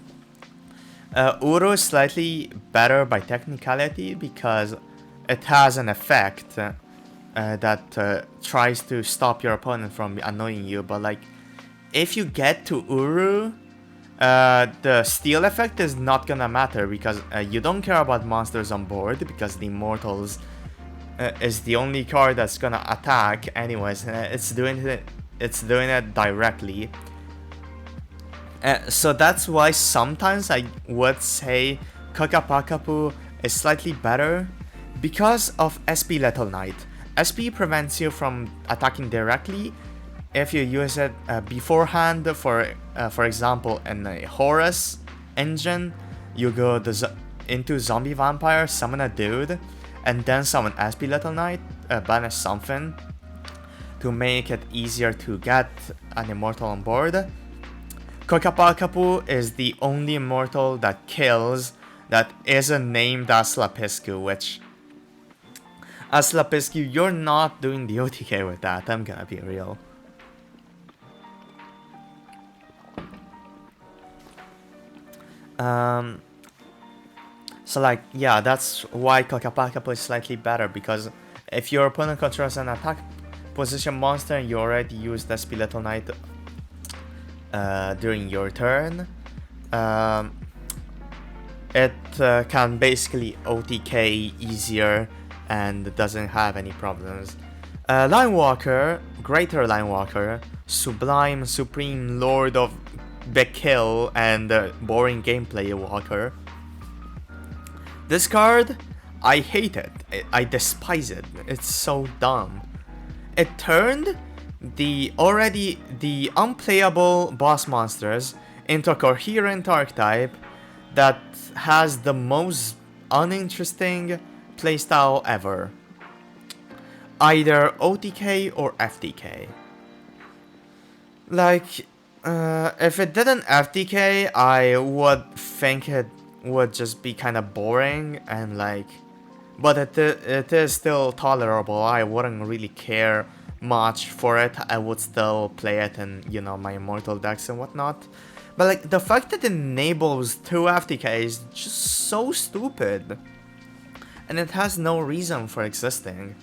Uru is slightly better by technicality because it has an effect that tries to stop your opponent from annoying you, but like if you get to Uru, the steal effect is not gonna matter because you don't care about monsters on board because the Immortals is the only card that's gonna attack anyways. It's doing it directly. So that's why sometimes I would say Kokapakapu is slightly better because of SP Little Knight. SP prevents you from attacking directly if you use it beforehand. For example, in a Horus engine, you go into Zombie Vampire, summon a dude, and then summon SP Little Knight, banish something, to make it easier to get an Immortal on board. Kokapakapu is the only Immortal that kills that isn't named Aslapisku, which Aslapisku, you're not doing the OTK with that, I'm gonna be real. So like, yeah, that's why Kokapakapu is slightly better, because if your opponent controls an attack position monster and you already used SP Little Knight during your turn, it can basically OTK easier and doesn't have any problems. Line Walker, Greater Line Walker, Sublime, Supreme Lord of the Kill, and boring gameplay Walker. This card, I hate it. I despise it. It's so dumb. It turned the unplayable boss monsters into a coherent archetype that has the most uninteresting playstyle ever. Either OTK or FTK. Like, If it didn't FDK, I would think it would just be kind of boring and like, but it is still tolerable. I wouldn't really care much for it. I would still play it in, you know, my immortal decks and whatnot. But like the fact that it enables 2 FDK is just so stupid, and it has no reason for existing.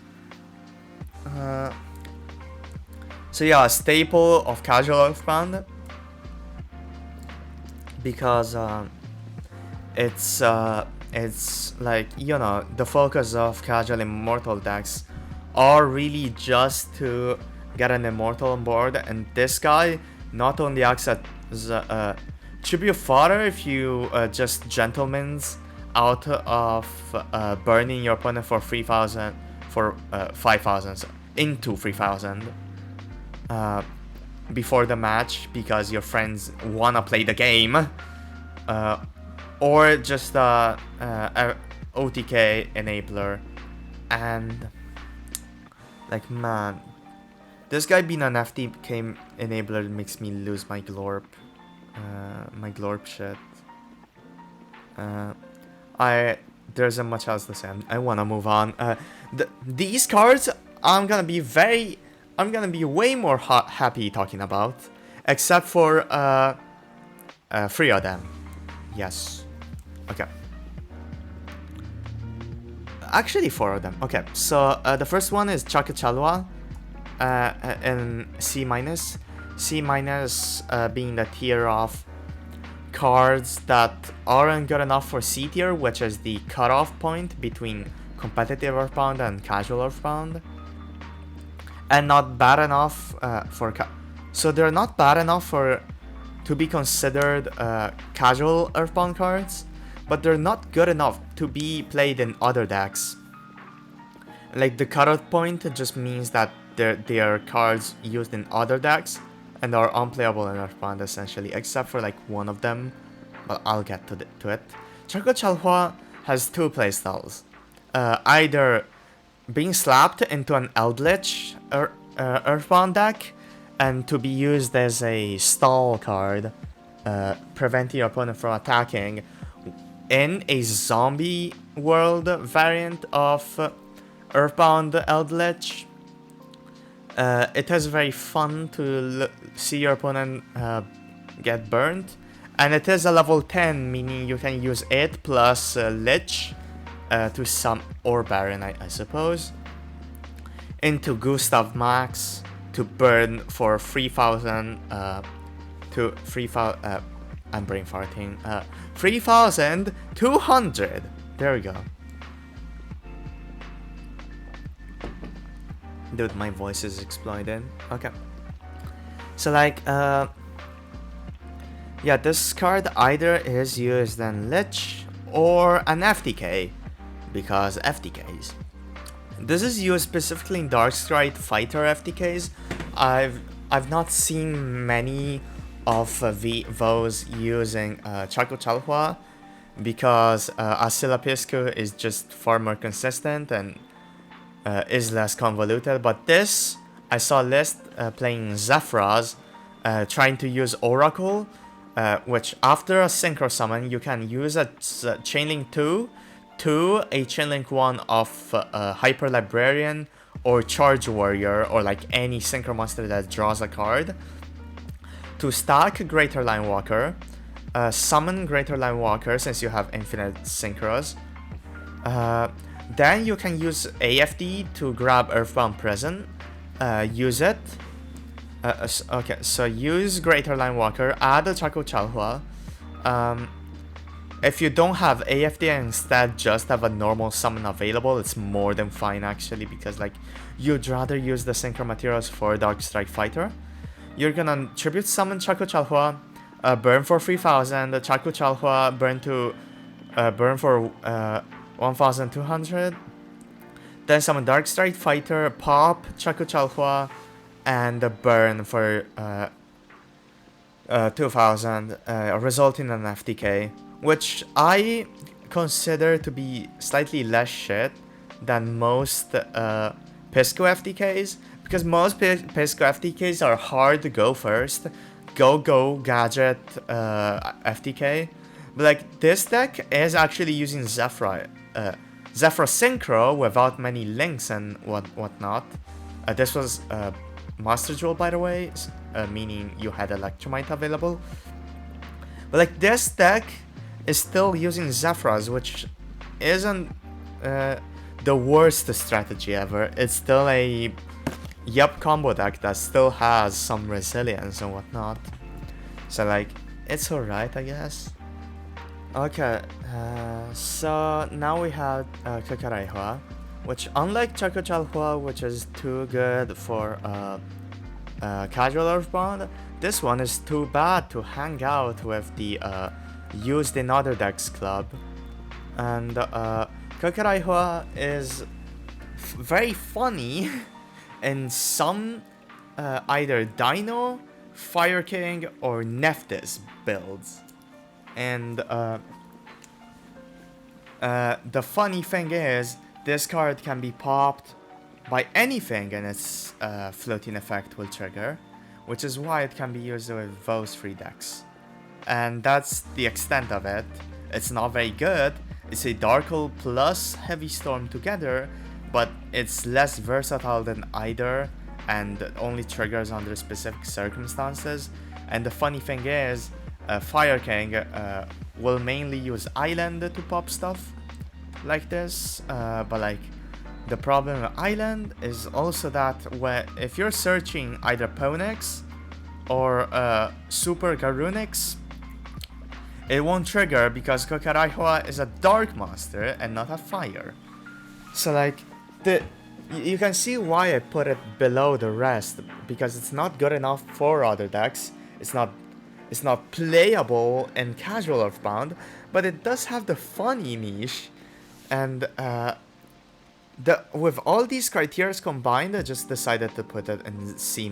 So yeah, a staple of casual Earthbound, because it's like, you know, the focus of casual immortal decks are really just to get an immortal on board, and this guy not only acts as a tribute fodder if you just gentlemen's out of burning your opponent for 3,000 for 5,000 into 3,000 before the match because your friends wanna play the game, or just a OTK enabler. And like, man, this guy being an FTK enabler makes me lose my glorp, shit. There isn't much else to say. I wanna move on. These cards, I'm gonna be way more happy talking about, except for 3 of them. Yes. Okay. Actually, 4 of them. Okay. So the first one is Chakachalwa, in C minus. C minus being the tier of cards that aren't good enough for C tier, which is the cutoff point between competitive Earthbound and casual Earthbound, and not bad enough so they're not bad enough to be considered casual Earthbound cards, but they're not good enough to be played in other decks. Like, the cutoff point just means that they are cards used in other decks and are unplayable in Earthbound essentially, except for like one of them, but I'll get to it. Charco Chalhua has 2 playstyles. Either being slapped into an Eldritch Earthbound deck and to be used as a stall card, preventing your opponent from attacking in a zombie world variant of Earthbound Eldritch. It is very fun to see your opponent get burnt, and it is a level 10, meaning you can use it plus Lich to some, or Baron, I suppose, into Gustav Max to burn for 3,000 to 3,000. I'm brain farting. 3,200. There we go. Dude, my voice is exploding. Okay. So like, yeah, this card either is used in Lich or an FTK, because FTKs. This is used specifically in Darkstrike Fighter FTKs. I've not seen many of those using Charco Chalhua, because Asilapiscu is just far more consistent and is less convoluted. But this, I saw a list playing Zephyros, trying to use Oracle, which after a Synchro summon you can use a Chainlink 2 to a Chainlink 1 of Hyper Librarian or Charge Warrior, or like any Synchro monster that draws a card, to stack Greater Line Walker, summon Greater Line Walker since you have infinite Synchros. Then you can use AFD to grab Earthbound Prison, use it. Okay, so use Greater Line Walker, add a Charco Chalhua. If you don't have AFD and instead just have a normal summon available, it's more than fine actually, because like, you'd rather use the Synchro materials for Darkstrike Fighter. You're gonna tribute summon Charco Chalhua, burn for 3,000, the Charco Chalhua burn for 1,200. Then summon Darkstrike Fighter, pop Charco Chalhua, and burn for 2,000, resulting in an FTK, which I consider to be slightly less shit than most Pisco FTKs, because most Pisco FTKs are hard to go first. go gadget FTK. But like this deck is actually using Zephyr Synchro without many links and whatnot. This was masterduel, by the way, meaning you had Electromite available. But like this deck is still using Zephyrs, which isn't the worst strategy ever. It's still a combo deck that still has some resilience and whatnot. So like, it's alright, I guess. Okay, so now we have Kakaraiwa, which unlike Chakochalhua, which is too good for casual Earthbound, this one is too bad to hang out with the used in other decks club. And Kakaraiwa is very funny in some either Dino, Fire King, or Nephthys builds. And the funny thing is, this card can be popped by anything and its floating effect will trigger, which is why it can be used with those 3 decks. And that's the extent of it. It's not very good. It's a Darkle plus Heavy Storm together, but it's less versatile than either and only triggers under specific circumstances. And the funny thing is, Fire King will mainly use Island to pop stuff like this, but like the problem with Island is also that if you're searching either Ponix or Super Garunix, it won't trigger because Kakaraiwa is a Dark Monster and not a Fire. So like, you can see why I put it below the rest, because it's not good enough for other decks. It's not playable in casual Earthbound, but it does have the funny niche. And with all these criteria combined, I just decided to put it in C-.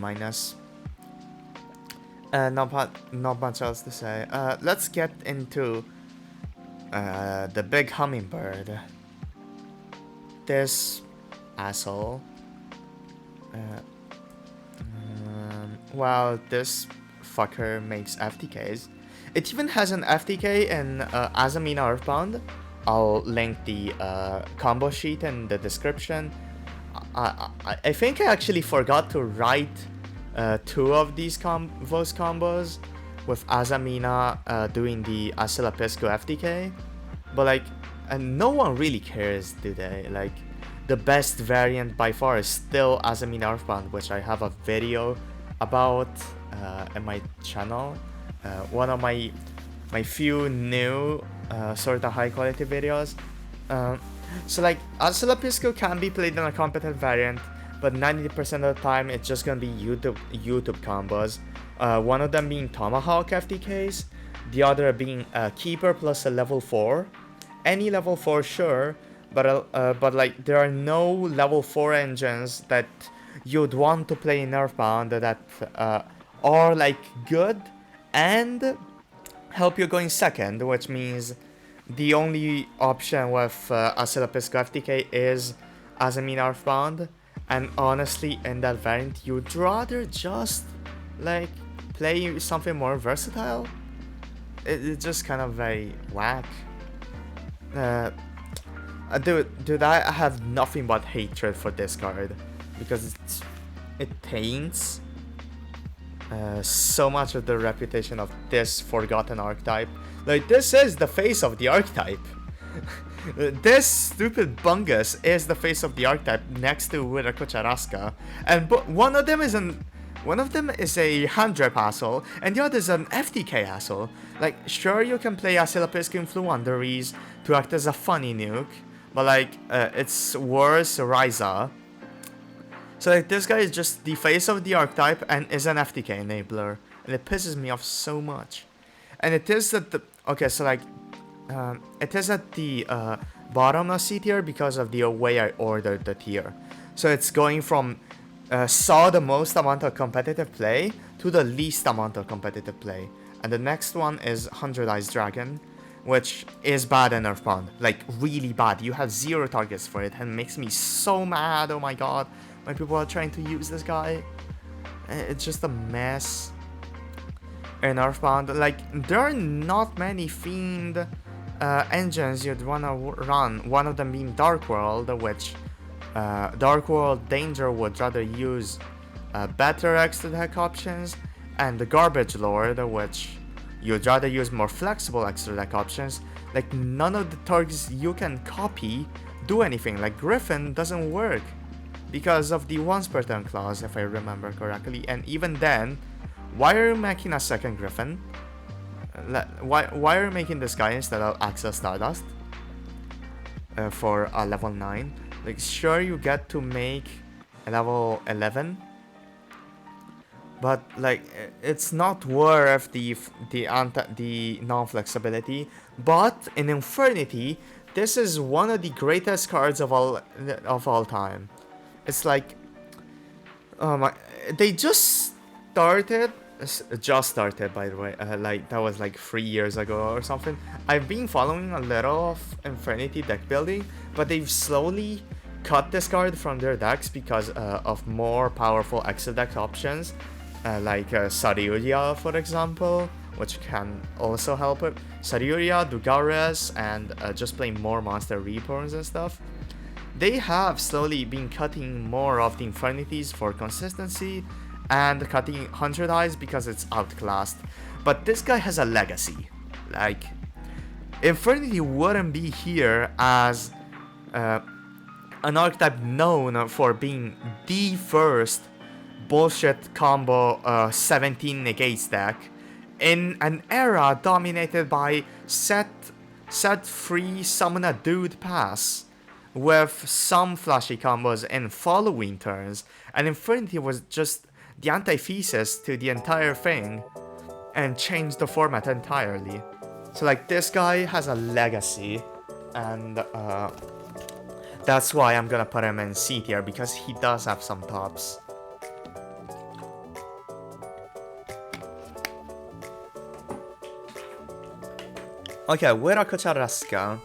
Not much else to say. Let's get into the big hummingbird. This asshole. Well, this fucker makes FTKs. It even has an FTK in Azamina Earthbound. I'll link the combo sheet in the description. I think I actually forgot to write 2 of these those combos with Azamina doing the Asilapisco FTK. But like, no one really cares, do they? Like, the best variant by far is still Azamina Earthbound, which I have a video about in my channel. One of my few new sort of high quality videos. So like, Asilapisco can be played in a competent variant, but 90% of the time it's just gonna be YouTube combos. One of them being Tomahawk FTKs, the other being Keeper plus a level 4. Any level 4, sure, but like, there are no level 4 engines that you'd want to play in Earthbound that are like good and help you going second, which means the only option with Asilapisco FTK is Azamina Earthbound. And honestly, in that variant, you'd rather just like play something more versatile. It's just kind of very whack. Dude, I have nothing but hatred for this card because it taints so much of the reputation of this forgotten archetype. Like, this is the face of the archetype. This stupid bungus is the face of the archetype next to Wirakucharaska, and one of them is a hand drip asshole, and the other is an FTK asshole. Like, sure, you can play Asilapisco in Fluanderies to act as a funny nuke, but like, it's worse Ryza. So like, this guy is just the face of the archetype and is an FTK enabler, and it pisses me off so much. And it is at the it is at the bottom of C tier because of the way I ordered the tier. So it's going from saw the most amount of competitive play to the least amount of competitive play. And the next one is 100 Eyes Dragon, which is bad in Earthbound. Like, really bad. You have 0 targets for it, and it makes me so mad. Oh my god, when people are trying to use this guy. It's just a mess. in Earthbound. Like, there are not many themed engines you'd wanna run. One of them being Dark World, which Dark World Danger would rather use better extra deck options, and the Garbage Lord, which you'd rather use more flexible extra deck options. Like, none of the targets you can copy do anything. Like, Griffin doesn't work because of the once per turn clause, if I remember correctly. And even then, why are you making a second Griffin? Why are you making this guy instead of Access Stardust for a level 9? Like, sure, you get to make a level 11, but like, it's not worth the non-flexibility. But in Infernity, this is one of the greatest cards of all time. It's like, oh my, they just started by the way, like that was like 3 years ago or something. I've been following a little of Infernity deck building, but they've slowly cut this card from their decks because of more powerful extra deck options, like Saryuya, for example, which can also help it. Saryuya, Dugares, and just playing more Monster Reborns and stuff. They have slowly been cutting more of the Infernities for consistency, and cutting 100 Eyes because it's outclassed. But this guy has a legacy. Like, Infernity wouldn't be here as an archetype known for being the first bullshit combo 17 negates deck in an era dominated by set free summon a dude pass with some flashy combos in following turns, and Infernity was just the antithesis to the entire thing and changed the format entirely. So like, this guy has a legacy, and that's why I'm gonna put him in C tier, because he does have some tops. Okay, Wirakucharaska.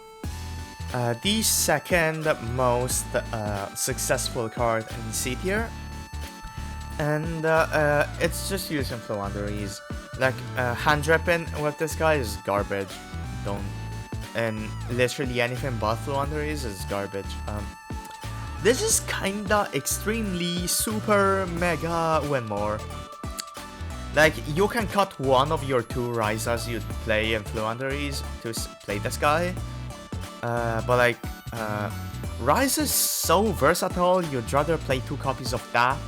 The second most successful card in C tier. And it's just using Fluanderies. Like, hand dripping with this guy is garbage. And literally anything but Fluanderies is garbage. This is kinda extremely super mega Winmore. Like, you can cut one of your 2 Raizas you'd play in Fluanderies to play this guy. But like, Ryza is so versatile, you'd rather play 2 copies of that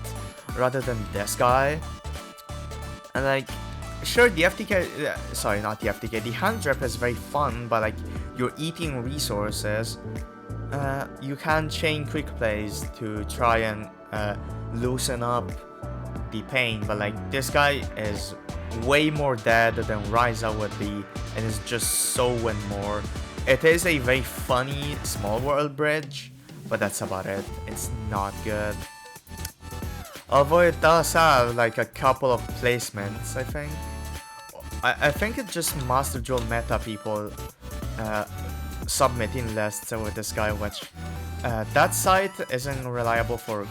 rather than this guy. And like, sure, the FTK, sorry, not the FTK, the hand drip is very fun, but like, you're eating resources. You can chain quick plays to try and loosen up the pain, but like, this guy is way more dead than Ryza would be, and is just so win more. It is a very funny small world bridge, but that's about it. It's not good. Although it does have like a couple of placements, I think. I think it's just masterduel meta people submitting lists with this guy, which that site isn't reliable for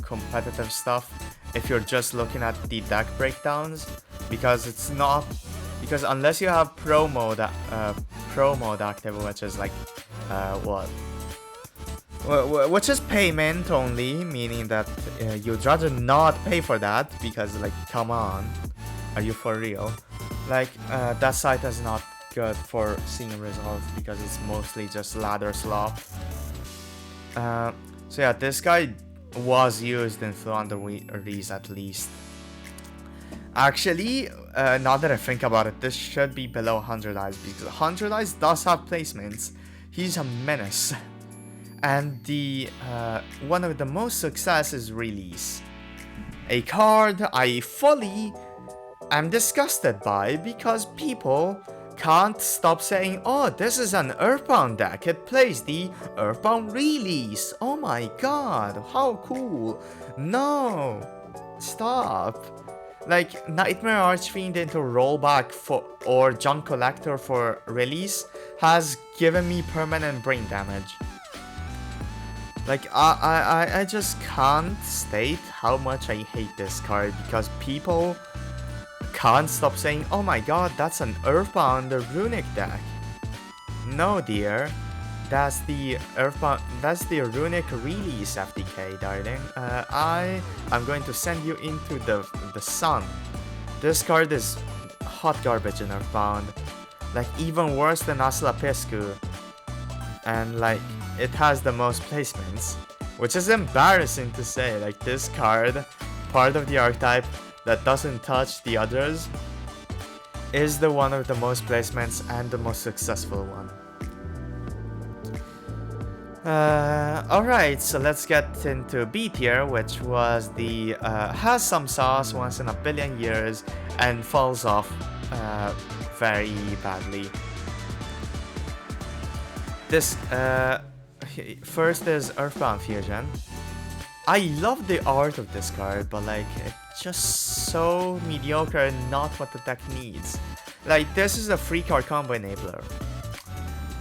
competitive stuff if you're just looking at the deck breakdowns, because it's not, because unless you have pro mode active, which is like which is payment only, meaning that you'd rather not pay for that, because like, come on, are you for real? Like, that site is not good for seeing results because it's mostly just ladder slop. So yeah, this guy was used in Fluanderies at least. Actually, now that I think about it, this should be below 100 Eyes, because 100 Eyes does have placements. He's a menace. And the one of the most success is Release. A card I fully am disgusted by, because people can't stop saying, oh, this is an Earthbound deck, it plays the Earthbound Release. Oh my god, how cool. No, stop. Like, Nightmare Archfiend into Rollback or Junk Collector for Release has given me permanent brain damage. Like, I just can't state how much I hate this card, because people can't stop saying, oh my god, that's an Earthbound runic deck. No, dear. That's the runic release FDK, darling. I'm going to send you into the sun. This card is hot garbage in Earthbound. Like, even worse than Asalapiscu. And, like, it has the most placements. Which is embarrassing to say. Like, this card, part of the archetype that doesn't touch the others, is the one of the most placements and the most successful one. Alright, so let's get into B tier, which was the has some sauce once in a billion years and falls off very badly. This first is Earthbound Fusion. I love the art of this card, but like it's just so mediocre and not what the deck needs. Like, this is a free card combo enabler.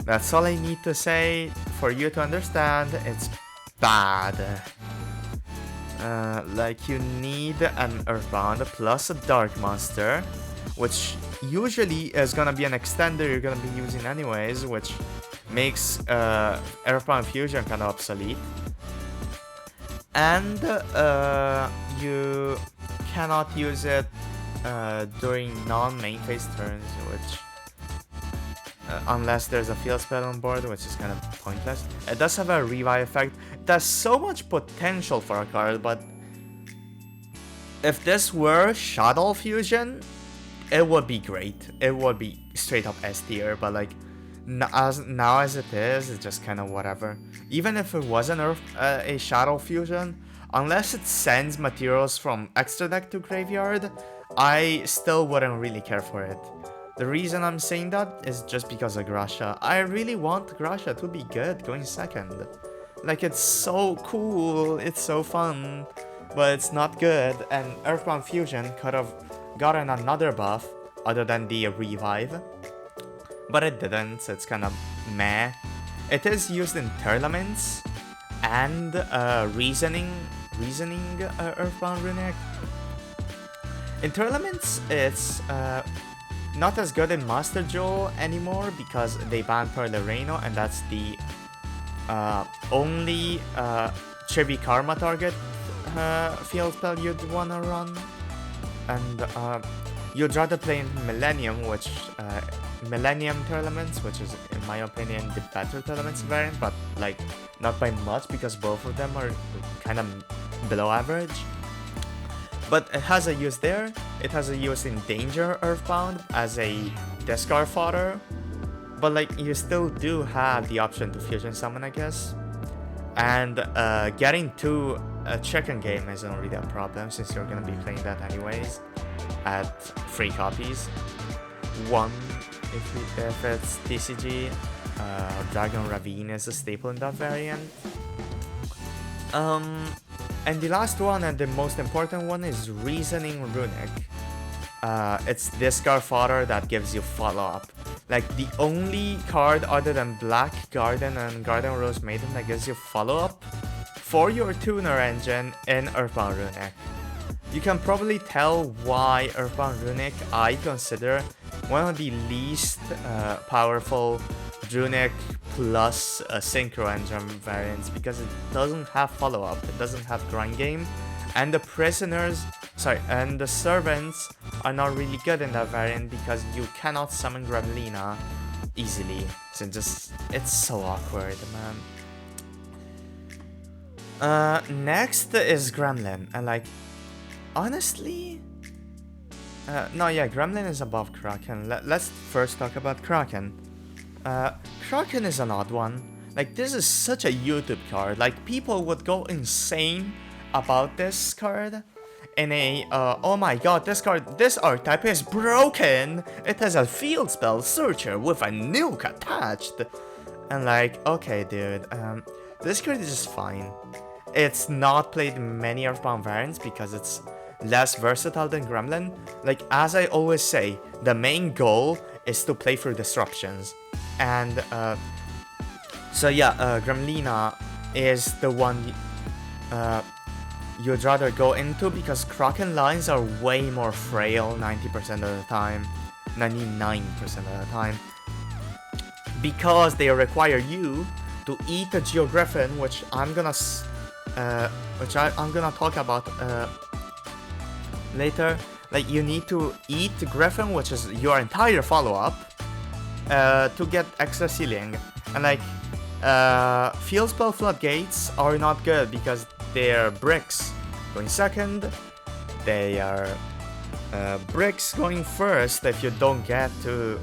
That's all I need to say for you to understand. It's bad. Like, you need an Earthbound plus a Dark Monster, which usually is gonna be an extender you're gonna be using anyways, which makes Earthbound Fusion kind of obsolete. And you cannot use it during non-main phase turns, which unless there's a field spell on board, which is kind of pointless. It does have a revive effect. It has so much potential for a card, but if this were Shadow Fusion, it would be great. It would be straight up S tier, but like now as it is, it's just kind of whatever. Even if it wasn't a Shadow Fusion, unless it sends materials from extra deck to graveyard, I still wouldn't really care for it. The reason I'm saying that is just because of Gracia. I really want Gracia to be good going second. Like, it's so cool, it's so fun, but it's not good, and Earthbound Fusion could have gotten another buff other than the revive, but it didn't, so it's kind of meh. It is used in tournaments and reasoning Earthbound Runic. In tournaments, it's not as good in Masterduel anymore because they banned Perlereno, and that's the only Chibi Karma target field spell you'd wanna run. And you'd rather play in Millennium, which Millennium tournaments, which is in my opinion the better tournaments variant, but like not by much because both of them are kind of below average. But it has a use there. It has a use in Danger Earthbound as a discard fodder. But like, you still do have the option to fusion summon, I guess. And getting to a chicken game isn't really a problem since you're gonna be playing that anyways at free copies. One, if it's TCG, Dragon Ravine is a staple in that variant. And the last one and the most important one is Reasoning Runic. It's discard fodder that gives you follow-up. Like, the only card other than Black Garden and Garden Rose Maiden that gives you follow-up for your tuner engine in Earthbound Runic. You can probably tell why Earthbound Runic I consider one of the least powerful Runic plus Synchro engine variants, because it doesn't have follow-up, it doesn't have grind game, and the servants are not really good in that variant because you cannot summon Gremlina easily. So it's so awkward, man. Next is Gremlin, and like, honestly, Gremlin is above Kraken. Let's first talk about Kraken. Kraken is an odd one. Like, this is such a YouTube card. Like, people would go insane about this card in a, oh my god, this archetype is broken! It has a field spell searcher with a nuke attached! And like, okay dude, this card is just fine. It's not played in many Earthbound variants because it's less versatile than Gremlin. Like, as I always say, the main goal is to play through disruptions. And Gremlina is the one you'd rather go into, because Kraken lines are way more frail 90% of the time, 99% of the time, because they require you to eat a Geogriffin, which I'm gonna talk about later. Like, you need to eat Griffin, which is your entire follow-up, to get extra ceiling. And like, Field Spell Floodgates are not good because they're bricks going second. They are bricks going first if you don't get to.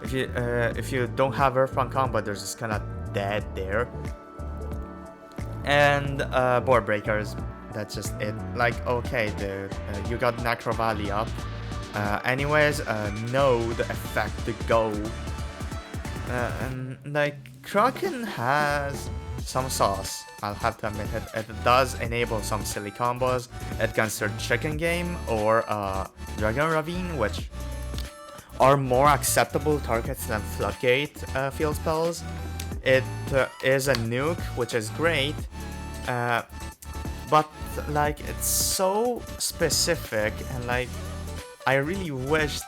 If you don't have Earthbound Combat, they're just kind of dead there. And board breakers. That's just it. Like, okay, you got Necro Valley up. Anyways, Node effect to go. And like, Kraken has some sauce. I'll have to admit it. It does enable some silly combos. It can start Chicken Game or Dragon Ravine, which are more acceptable targets than Floodgate field spells. It is a nuke, which is great. But like, it's so specific, and like, I really wished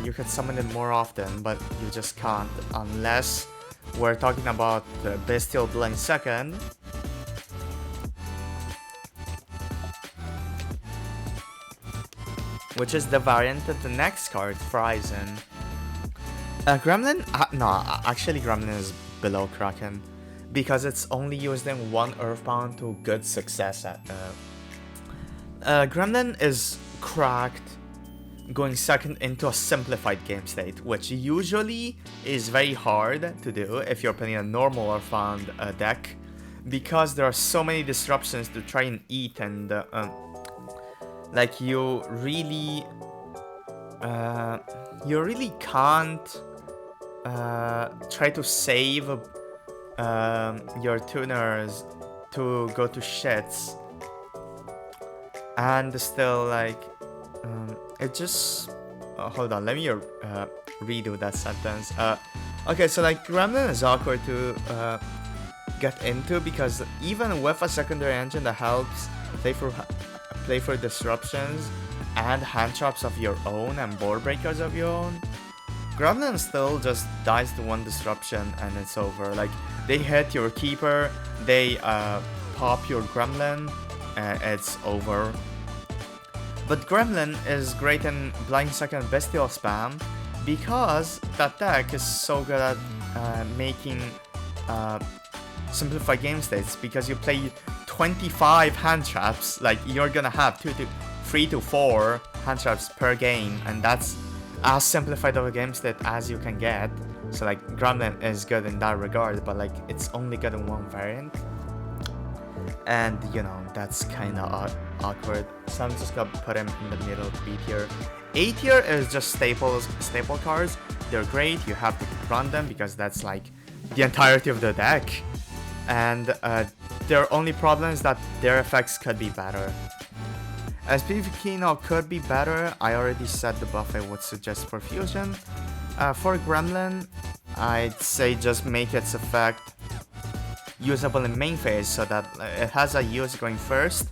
you could summon it more often, but you just can't unless we're talking about Bestial Blind second. Which is the variant of the next card, Fryzen. Gremlin? No, actually Gremlin is below Kraken, because it's only using one Earthbound to good success at. Gremlin is cracked going second into a simplified game state, which usually is very hard to do if you're playing a normal Earthbound deck, because there are so many disruptions to try and eat, and like, you really can't try to save your tuners to go to shits, and still like it just hold on, let me redo that sentence. Okay, so like, Gremlin is awkward to get into, because even with a secondary engine that helps play for disruptions and hand traps of your own and board breakers of your own, Gremlin still just dies to one disruption and it's over. Like, they hit your keeper, they pop your Gremlin, and it's over. But Gremlin is great in blind second bestial spam, because that deck is so good at making simplified game states, because you play 25 hand traps. Like, you're gonna have 3 to 4 hand traps per game, and that's as simplified of a game state as you can get. So like, Gremlin is good in that regard, but like, it's only good in one variant, and you know, that's kind of awkward. So I'm just gonna put him in the middle B tier. A tier is just staple cards. They're great, you have to run them because that's like the entirety of the deck, and their only problem is that their effects could be better. SP Kino could be better. I already said the buff I would suggest for Fusion. For Gremlin, I'd say just make its effect usable in main phase so that it has a use going first.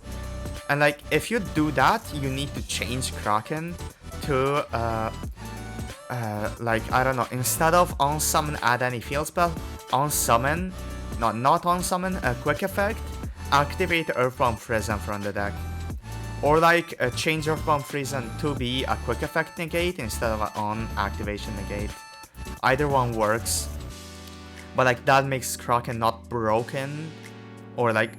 And like, if you do that, you need to change Kraken to like, I don't know, instead of on summon add any field spell, on summon, not on summon, a quick effect, activate Earthbound Prison from the deck. Or like, change Earthbound Prison to be a quick effect negate instead of an on activation negate. Either one works, but like, that makes Kraken not broken, or like,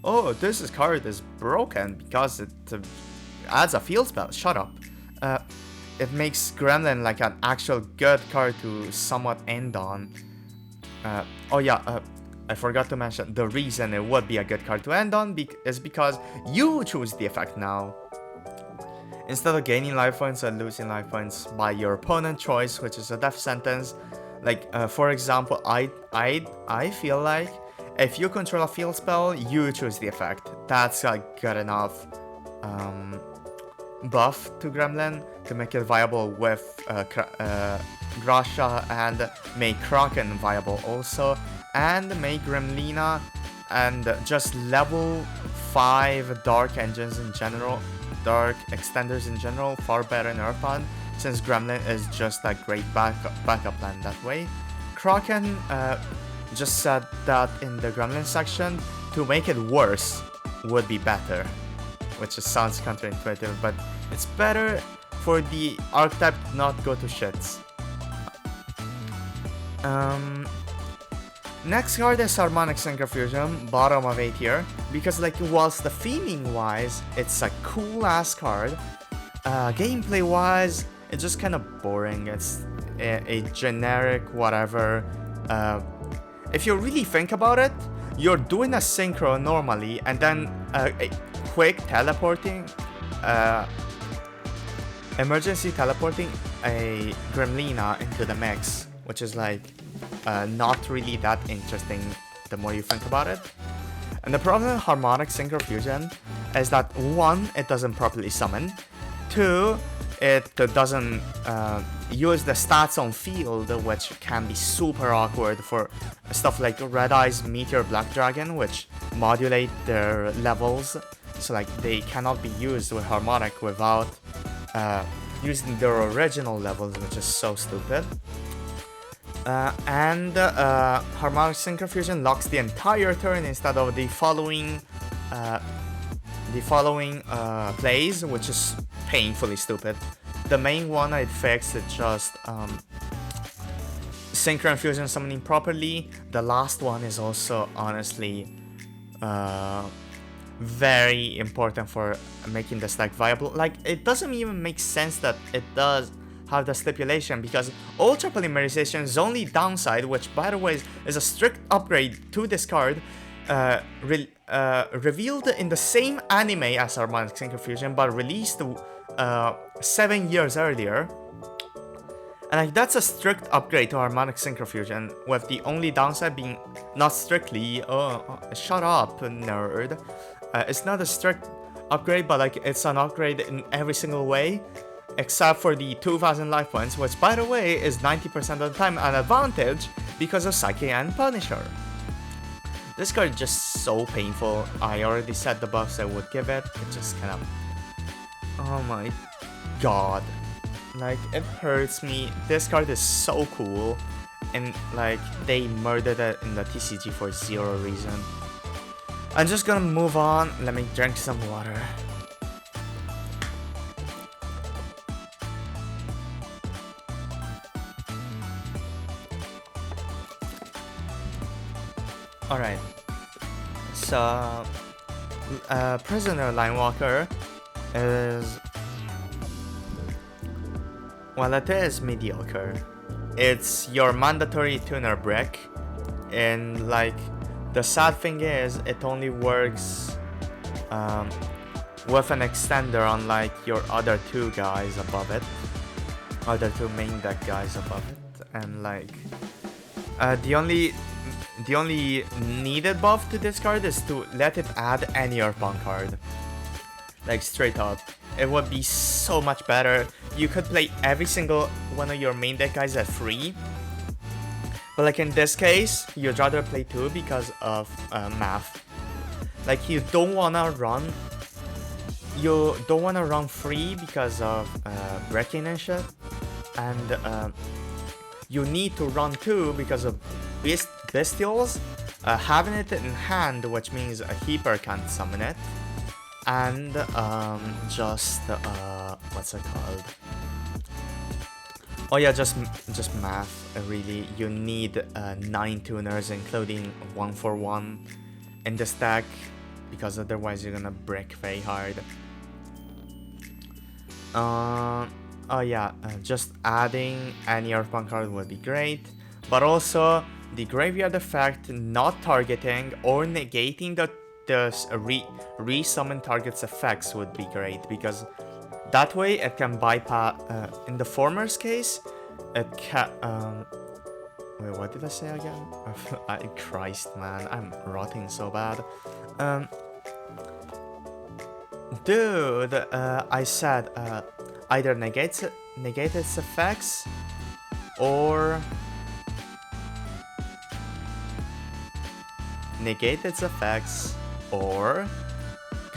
oh, this card is broken because it adds a field spell. Shut up. It makes Gremlin like an actual good card to somewhat end on. Oh yeah, I forgot to mention, the reason it would be a good card to end on is because you choose the effect now, instead of gaining life points and losing life points by your opponent choice, which is a death sentence. Like, for example, I feel like if you control a field spell, you choose the effect. That's a good enough buff to Gremlin to make it viable with Grasha, and make Kraken viable also, and make Gremlina and just level 5 dark engines in general, dark extenders in general, far better in Earthbound, since Gremlin is just a great backup plan that way. Kraken just said that in the Gremlin section, to make it worse would be better, which sounds counterintuitive, but it's better for the archetype to not go to shits. Next card is Harmonic Synchro Fusion, bottom of A tier, because like whilst the theming wise, it's a cool ass card, gameplay wise, it's just kind of boring. It's a generic whatever. If you really think about it, you're doing a synchro normally, and then a quick teleporting, emergency teleporting a Gremlina into the mix, which is like not really that interesting the more you think about it. And the problem with Harmonic Synchro Fusion is that 1, it doesn't properly summon, 2, it doesn't use the stats on field, which can be super awkward for stuff like Red Eyes, Meteor, Black Dragon, which modulate their levels, so like they cannot be used with Harmonic without using their original levels, which is so stupid. Harmonic Synchro Fusion locks the entire turn instead of the following plays, which is painfully stupid. The main one I'd fix is just Synchro and Fusion summoning properly. The last one is also honestly very important for making the stack viable. Like, it doesn't even make sense that it does have the stipulation, because Ultra Polymerization's only downside, which by the way is a strict upgrade to this card, revealed in the same anime as Harmonic Synchro Fusion, but released 7 years earlier. And like, that's a strict upgrade to Harmonic Synchro Fusion, with the only downside being not strictly, shut up, nerd. It's not a strict upgrade, but like, it's an upgrade in every single way, except for the 2000 life points, which by the way is 90% of the time an advantage because of Psyche and Punisher. This card is just so painful. I already said the buffs I would give it. It just kind of... oh my god. Like, it hurts me. This card is so cool, and like, they murdered it in the TCG for 0 reason. I'm just gonna move on. Let me drink some water. Alright, so Prisoner Linewalker is, well, it is mediocre. It's your mandatory tuner brick, and like, the sad thing is it only works with an extender, unlike your other 2 guys above it, other 2 main deck guys above it, and like the only needed buff to this card is to let it add any Earthbound card. Like, straight up. It would be so much better. You could play every single one of your main deck guys at 3. But like, in this case, you'd rather play 2 because of math. Like, you don't wanna run 3 because of breaking and shit. And you need to run 2 because of Bestials, having it in hand, which means a Keeper can't summon it, and what's it called? Oh yeah, just math. Really, you need 9 tuners, including 1 for 1 in the stack, because otherwise you're gonna break very hard. Oh yeah, just adding any Earthbound card would be great, but also the graveyard effect not targeting or negating the re-summon target's effects would be great, because that way it can bypass, in the former's case, it can, wait, what did I say again? Christ, man, I'm rotting so bad. Dude, I said, either negate its effects, or negate its effects, or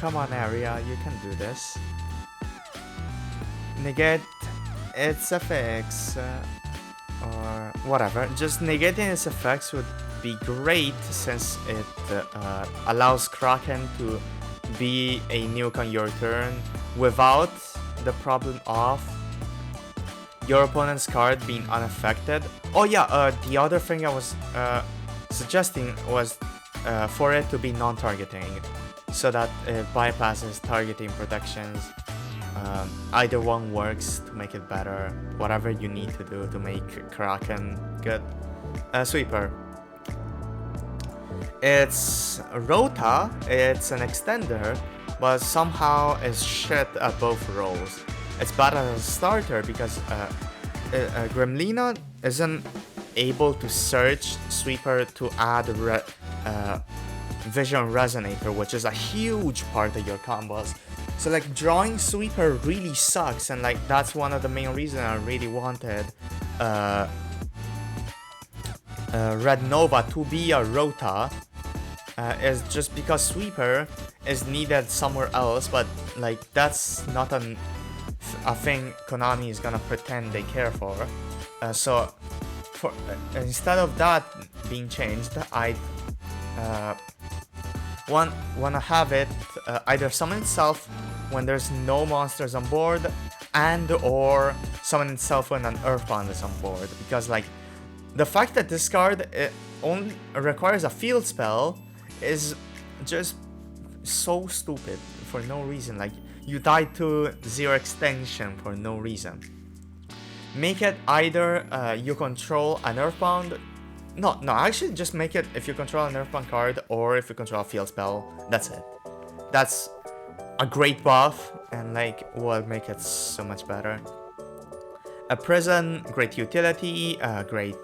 come on, Area, you can do this. Negate its effects, or whatever. Just negating its effects would be great since it allows Kraken to be a nuke on your turn without the problem of your opponent's card being unaffected. Oh yeah, the other thing I was suggesting was for it to be non-targeting, so that it bypasses targeting protections. Either one works to make it better, whatever you need to do to make Kraken good. Sweeper. It's Rota, it's an extender, but somehow is shit at both roles. It's bad as a starter because Gremlina isn't able to search Sweeper to add Vision Resonator, which is a huge part of your combos. So like drawing Sweeper really sucks, and like that's one of the main reasons I really wanted Red Nova to be a Rota, is just because Sweeper is needed somewhere else, but like that's not a thing Konami is gonna pretend they care for. So for instead of that being changed, I'd wanna have it either summon itself when there's no monsters on board, and or summon itself when an Earthbound is on board, because like the fact that this card only requires a field spell is just so stupid for no reason. Like you died to 0 extension for no reason. Make it either you control an Earthbound. No, actually just make it if you control an Earthbound card or if you control a field spell. That's it. That's a great buff and like will make it so much better. A prison, great utility, great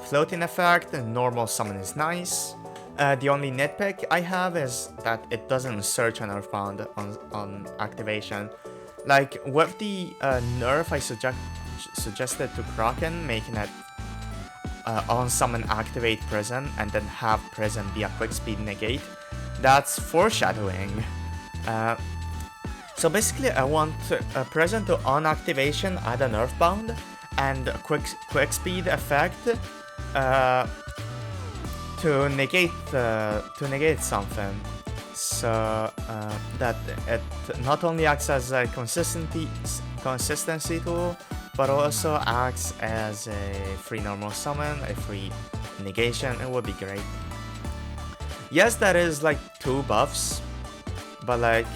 floating effect, and normal summon is nice. The only nitpick I have is that it doesn't search an Earthbound on activation. Like with the nerf I suggested to Kraken, making it on summon activate prison and then have prison be a quick speed negate, that's foreshadowing. So basically I want prison to on activation add an Earthbound and a quick speed effect to negate something, so that it not only acts as a consistency tool, but also acts as a free normal summon, a free negation. It would be great. Yes, that is like 2 buffs, but like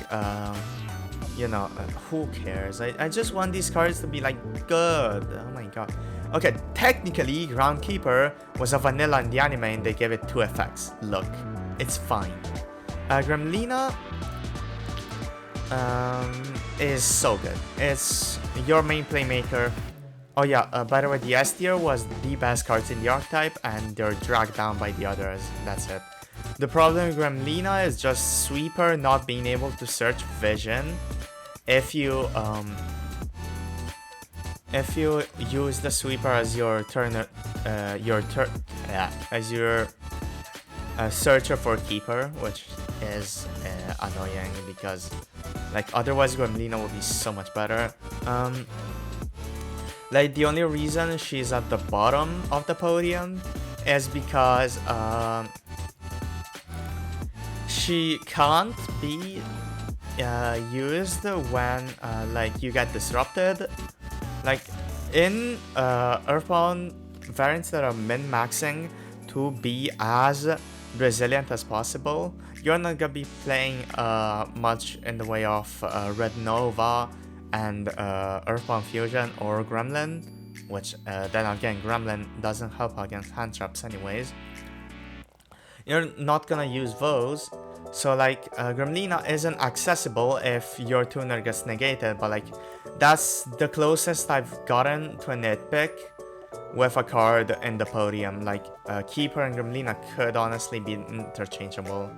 you know, who cares? I just want these cards to be like good. Oh my god. Okay, technically Groundkeeper was a vanilla in the anime and they gave it 2 effects. Look, it's fine. Gremlina is so good. It's your main playmaker. Oh yeah, by the way, the S tier was the best cards in the archetype and they're dragged down by the others. That's it. The problem with Gremlina is just Sweeper not being able to search Vision if you use the Sweeper as your as your searcher for Keeper, which is annoying because like otherwise Gremlina would be so much better. Like the only reason she's at the bottom of the podium is because she can't be used when like you get disrupted. Like in Earthbound variants that are min-maxing to be as resilient as possible, you're not gonna be playing much in the way of Red Nova and Earthbound Fusion or Gremlin, which then again Gremlin doesn't help against hand traps anyways. You're not gonna use those, so like Gremlina isn't accessible if your tuner gets negated, but like that's the closest I've gotten to a nitpick with a card in the podium. Like Keeper and Gremlina could honestly be interchangeable.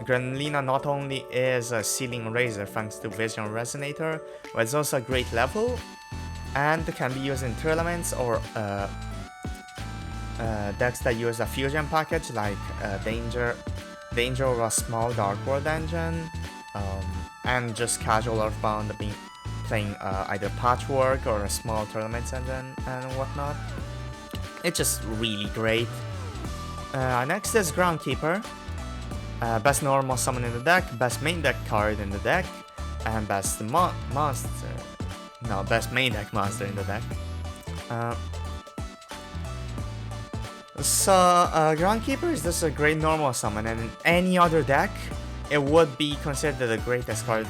Gremlina not only is a ceiling raiser thanks to Vision Resonator, but it's also a great level and can be used in tournaments or decks that use a fusion package like Danger danger of a small Dark World engine, and just casual Earthbound playing either Patchwork or a small tournaments engine and whatnot. It's just really great. Next is Groundkeeper. Best normal summon in the deck, best main deck card in the deck, and best monster. No, best main deck monster in the deck. Groundkeeper is just a great normal summon, and in any other deck, it would be considered the greatest card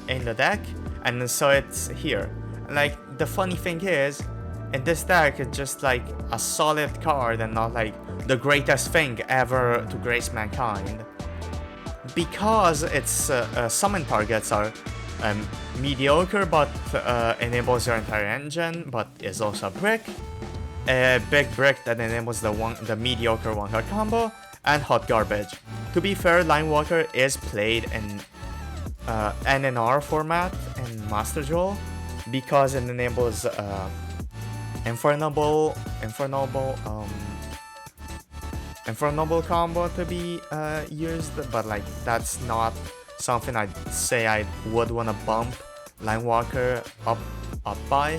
in the deck, and so it's here. Like, the funny thing is, in this deck, it's just like a solid card and not like the greatest thing ever to grace mankind. Because its summon targets are mediocre but enables your entire engine, but is also a brick. A big brick that enables the mediocre one-card combo, and hot garbage. To be fair, Linewalker is played in NNR format in masterduel because it enables Infernable combo to be used, but like that's not something I'd say I would want to bump Linewalker up by.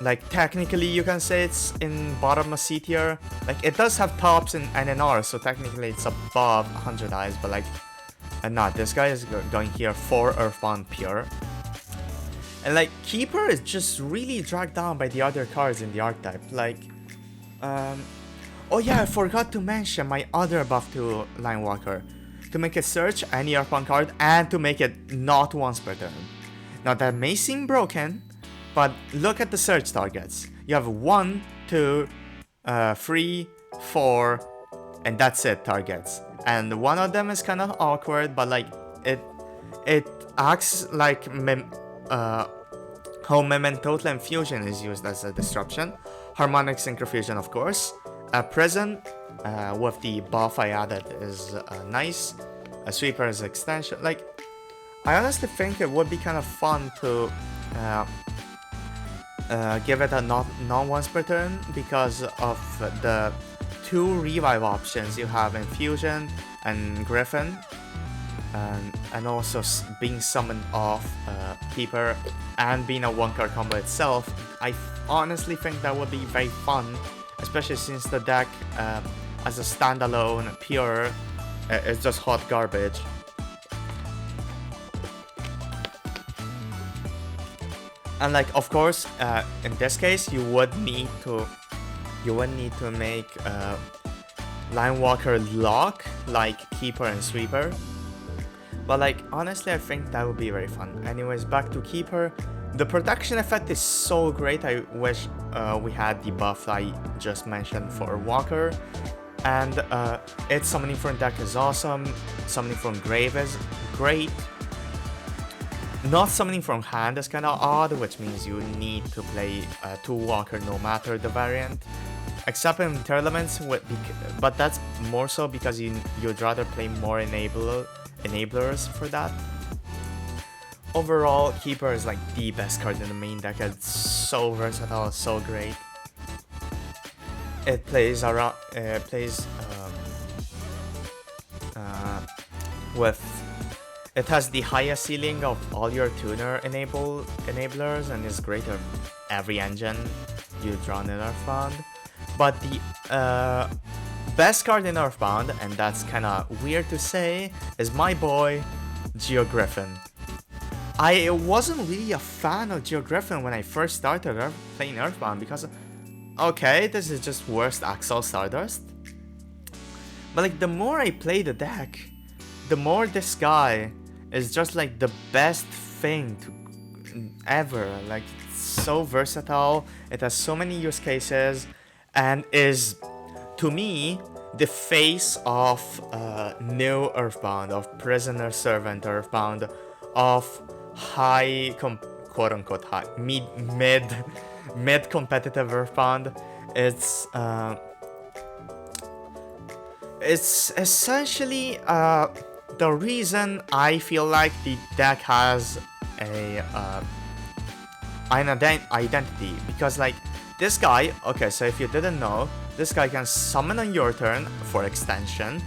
Like technically you can say it's in bottom of C tier. Like it does have tops in NNR, so technically it's above 100 eyes, but like not. This guy is going here for Earthbound pure. And like Keeper is just really dragged down by the other cards in the archetype. Like oh yeah, I forgot to mention my other buff to Linewalker. To make it search any Earthbound card and to make it not once per turn. Now that may seem broken, but look at the search targets. You have 1, 2, 3, 4, and that's it targets. And one of them is kind of awkward, but like it acts like how Memento Infusion is used as a disruption. Harmonic Synchro Fusion, of course. Prison with the buff I added is nice. A Sweeper is extension. Like, I honestly think it would be kind of fun to give it a non once per turn because of the 2 revive options you have in Fusion and Griffin, and also being summoned off Keeper and being a 1-card combo itself. I honestly think that would be very fun, especially since the deck as a standalone pure is just hot garbage. And like, of course, in this case, you would need to make Linewalker lock like Keeper and Sweeper. But like, honestly, I think that would be very fun. Anyways, back to Keeper. The protection effect is so great. I wish we had the buff I just mentioned for Walker. And its summoning from deck is awesome. Summoning from grave is great. Not summoning from hand is kind of odd, which means you need to play 2 Walker no matter the variant. Except in tournaments, but that's more so because you'd rather play more enablers for that. Overall, Keeper is like the best card in the main deck. It's so versatile, so great. It plays around. It has the highest ceiling of all your tuner enablers and is great at every engine you draw in Earthbound. But the best card in Earthbound, and that's kinda weird to say, is my boy, Yugioh Griffin. I wasn't really a fan of Yugioh Griffin when I first started playing Earthbound because, okay, this is just worst Axel Stardust. But like, the more I play the deck, the more this guy is just like the best thing ever. Like, it's so versatile, it has so many use cases, and is, to me, the face of new Earthbound, of Prisoner Servant Earthbound, of high, quote-unquote high, mid competitive Earthbound. It's essentially the reason I feel like the deck has an identity, because like this guy, okay, so if you didn't know, this guy can summon on your turn for extension,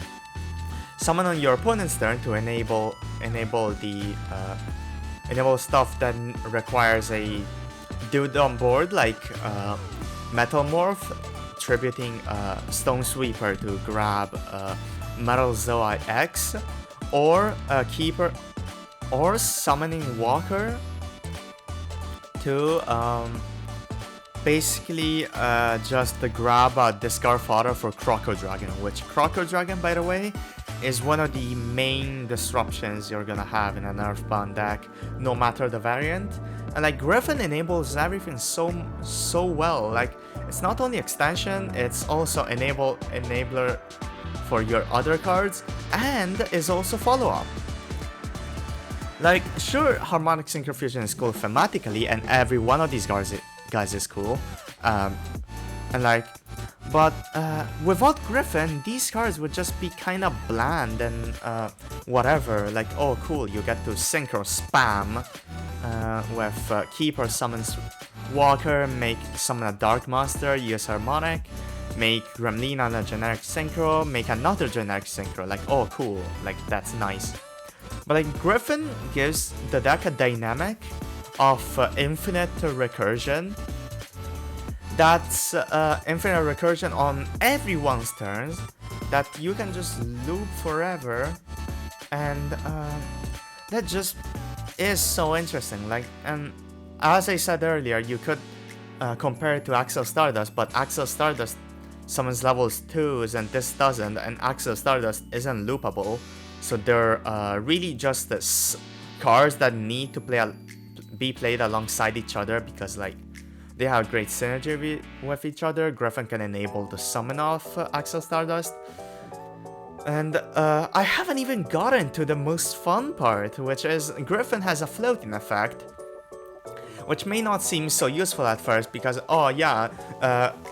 summon on your opponent's turn to enable stuff that requires a dude on board, like Metal Morph, tributing Stone Sweeper to grab Metal Zoa X, or Keeper, or summoning Walker to basically just grab a discard fodder for Croco Dragon, which Croco Dragon, by the way, is one of the main disruptions you're gonna have in an Earthbound deck, no matter the variant. And like Griffin enables everything so well. Like, it's not only extension, it's also enabler for your other cards, and is also follow-up. Like, sure, Harmonic Synchro Fusion is cool thematically, and every one of these guys is cool. And like, but without Griffin, these cards would just be kind of bland and whatever. Like, oh cool, you get to Synchro spam with Keeper summons Walker, summon a Dark Monster, use Harmonic, make Gremlina a generic Synchro, make another generic Synchro. Like, oh cool, like that's nice. But like Griffin gives the deck a dynamic of infinite recursion. That's infinite recursion on everyone's turns that you can just loop forever, and that just is so interesting. Like, and as I said earlier, you could compare it to Axel Stardust, but Axel Stardust summons levels 2s and this doesn't, and Axel Stardust isn't loopable, so they're really just cards that need to be played alongside each other because like they have great synergy with each other. Griffin can enable the summon of Axel Stardust. And I haven't even gotten to the most fun part, which is Griffin has a floating effect, which may not seem so useful at first because, oh yeah,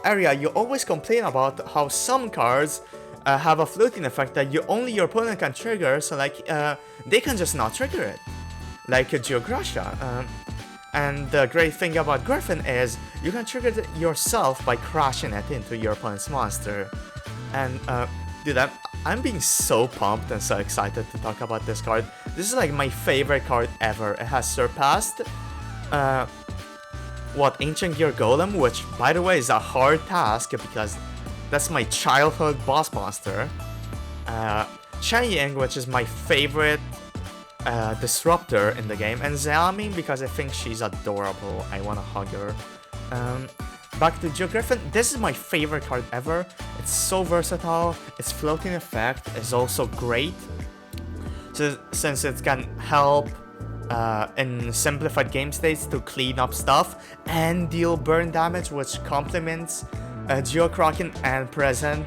Aria, you always complain about how some cards have a floating effect that only your opponent can trigger, so like they can just not trigger it, like Yugioh. And the great thing about Griffin is you can trigger it yourself by crashing it into your opponent's monster. And dude, I'm being so pumped and so excited to talk about this card. This is like my favorite card ever. It has surpassed Ancient Gear Golem, which by the way is a hard task because that's my childhood boss monster. Chen Ying, which is my favorite disruptor in the game, and Xiaomi because I think she's adorable. I wanna hug her. Back to Yugioh Griffin. This is my favorite card ever. It's so versatile. Its floating effect is also great, so since it can help in simplified game states to clean up stuff and deal burn damage, which complements Geokraken and Present.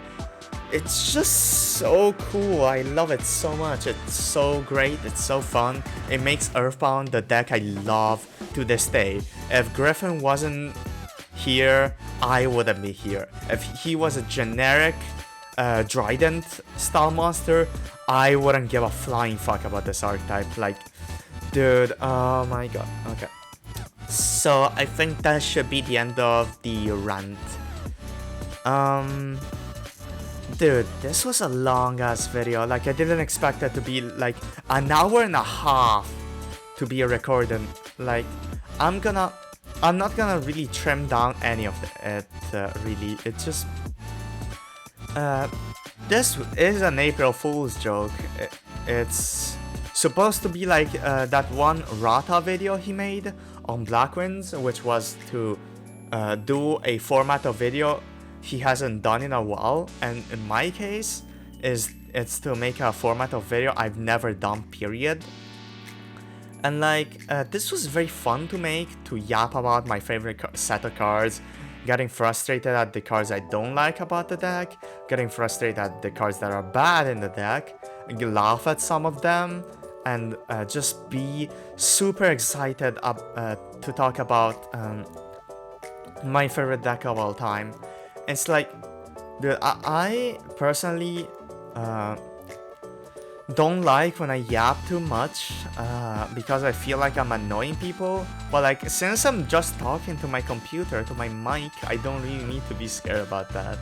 It's just so cool. I love it so much. It's so great. It's so fun. It makes Earthbound the deck I love to this day. If Griffin wasn't here, I wouldn't be here. If he was a generic Trident style monster, I wouldn't give a flying fuck about this archetype. Like, dude, oh my god. Okay. So I think that should be the end of the rant. Dude, this was a long ass video. Like, I didn't expect it to be like an hour and a half to be recorded. Like, I'm not gonna really trim down any of it, really. It's just this is an April Fool's joke. It's supposed to be like that one Rata video he made on Blackwinds, which was to do a format of video he hasn't done in a while, and in my case it's to make a format of video I've never done, period. And like this was very fun to make, to yap about my favorite set of cards, getting frustrated at the cards I don't like about the deck, getting frustrated at the cards that are bad in the deck, laugh at some of them, and just be super excited to talk about my favorite deck of all time. It's like, dude, I personally don't like when I yap too much, because I feel like I'm annoying people. But like, since I'm just talking to my computer, to my mic, I don't really need to be scared about that.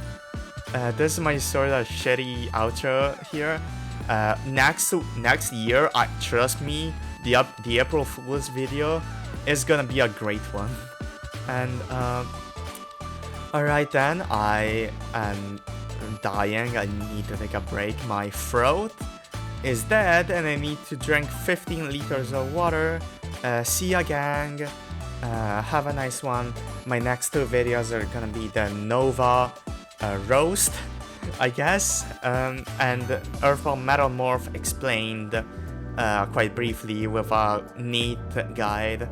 This is my sort of shitty outro here. Next year, trust me, the April Fool's video is gonna be a great one. And alright then, I am dying. I need to take a break. My throat is dead, and I need to drink 15 liters of water. See ya, gang. Have a nice one. My next two videos are gonna be the Nova roast, I guess, and Earthbound Metamorph explained quite briefly with a neat guide.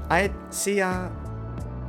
Alright, see ya.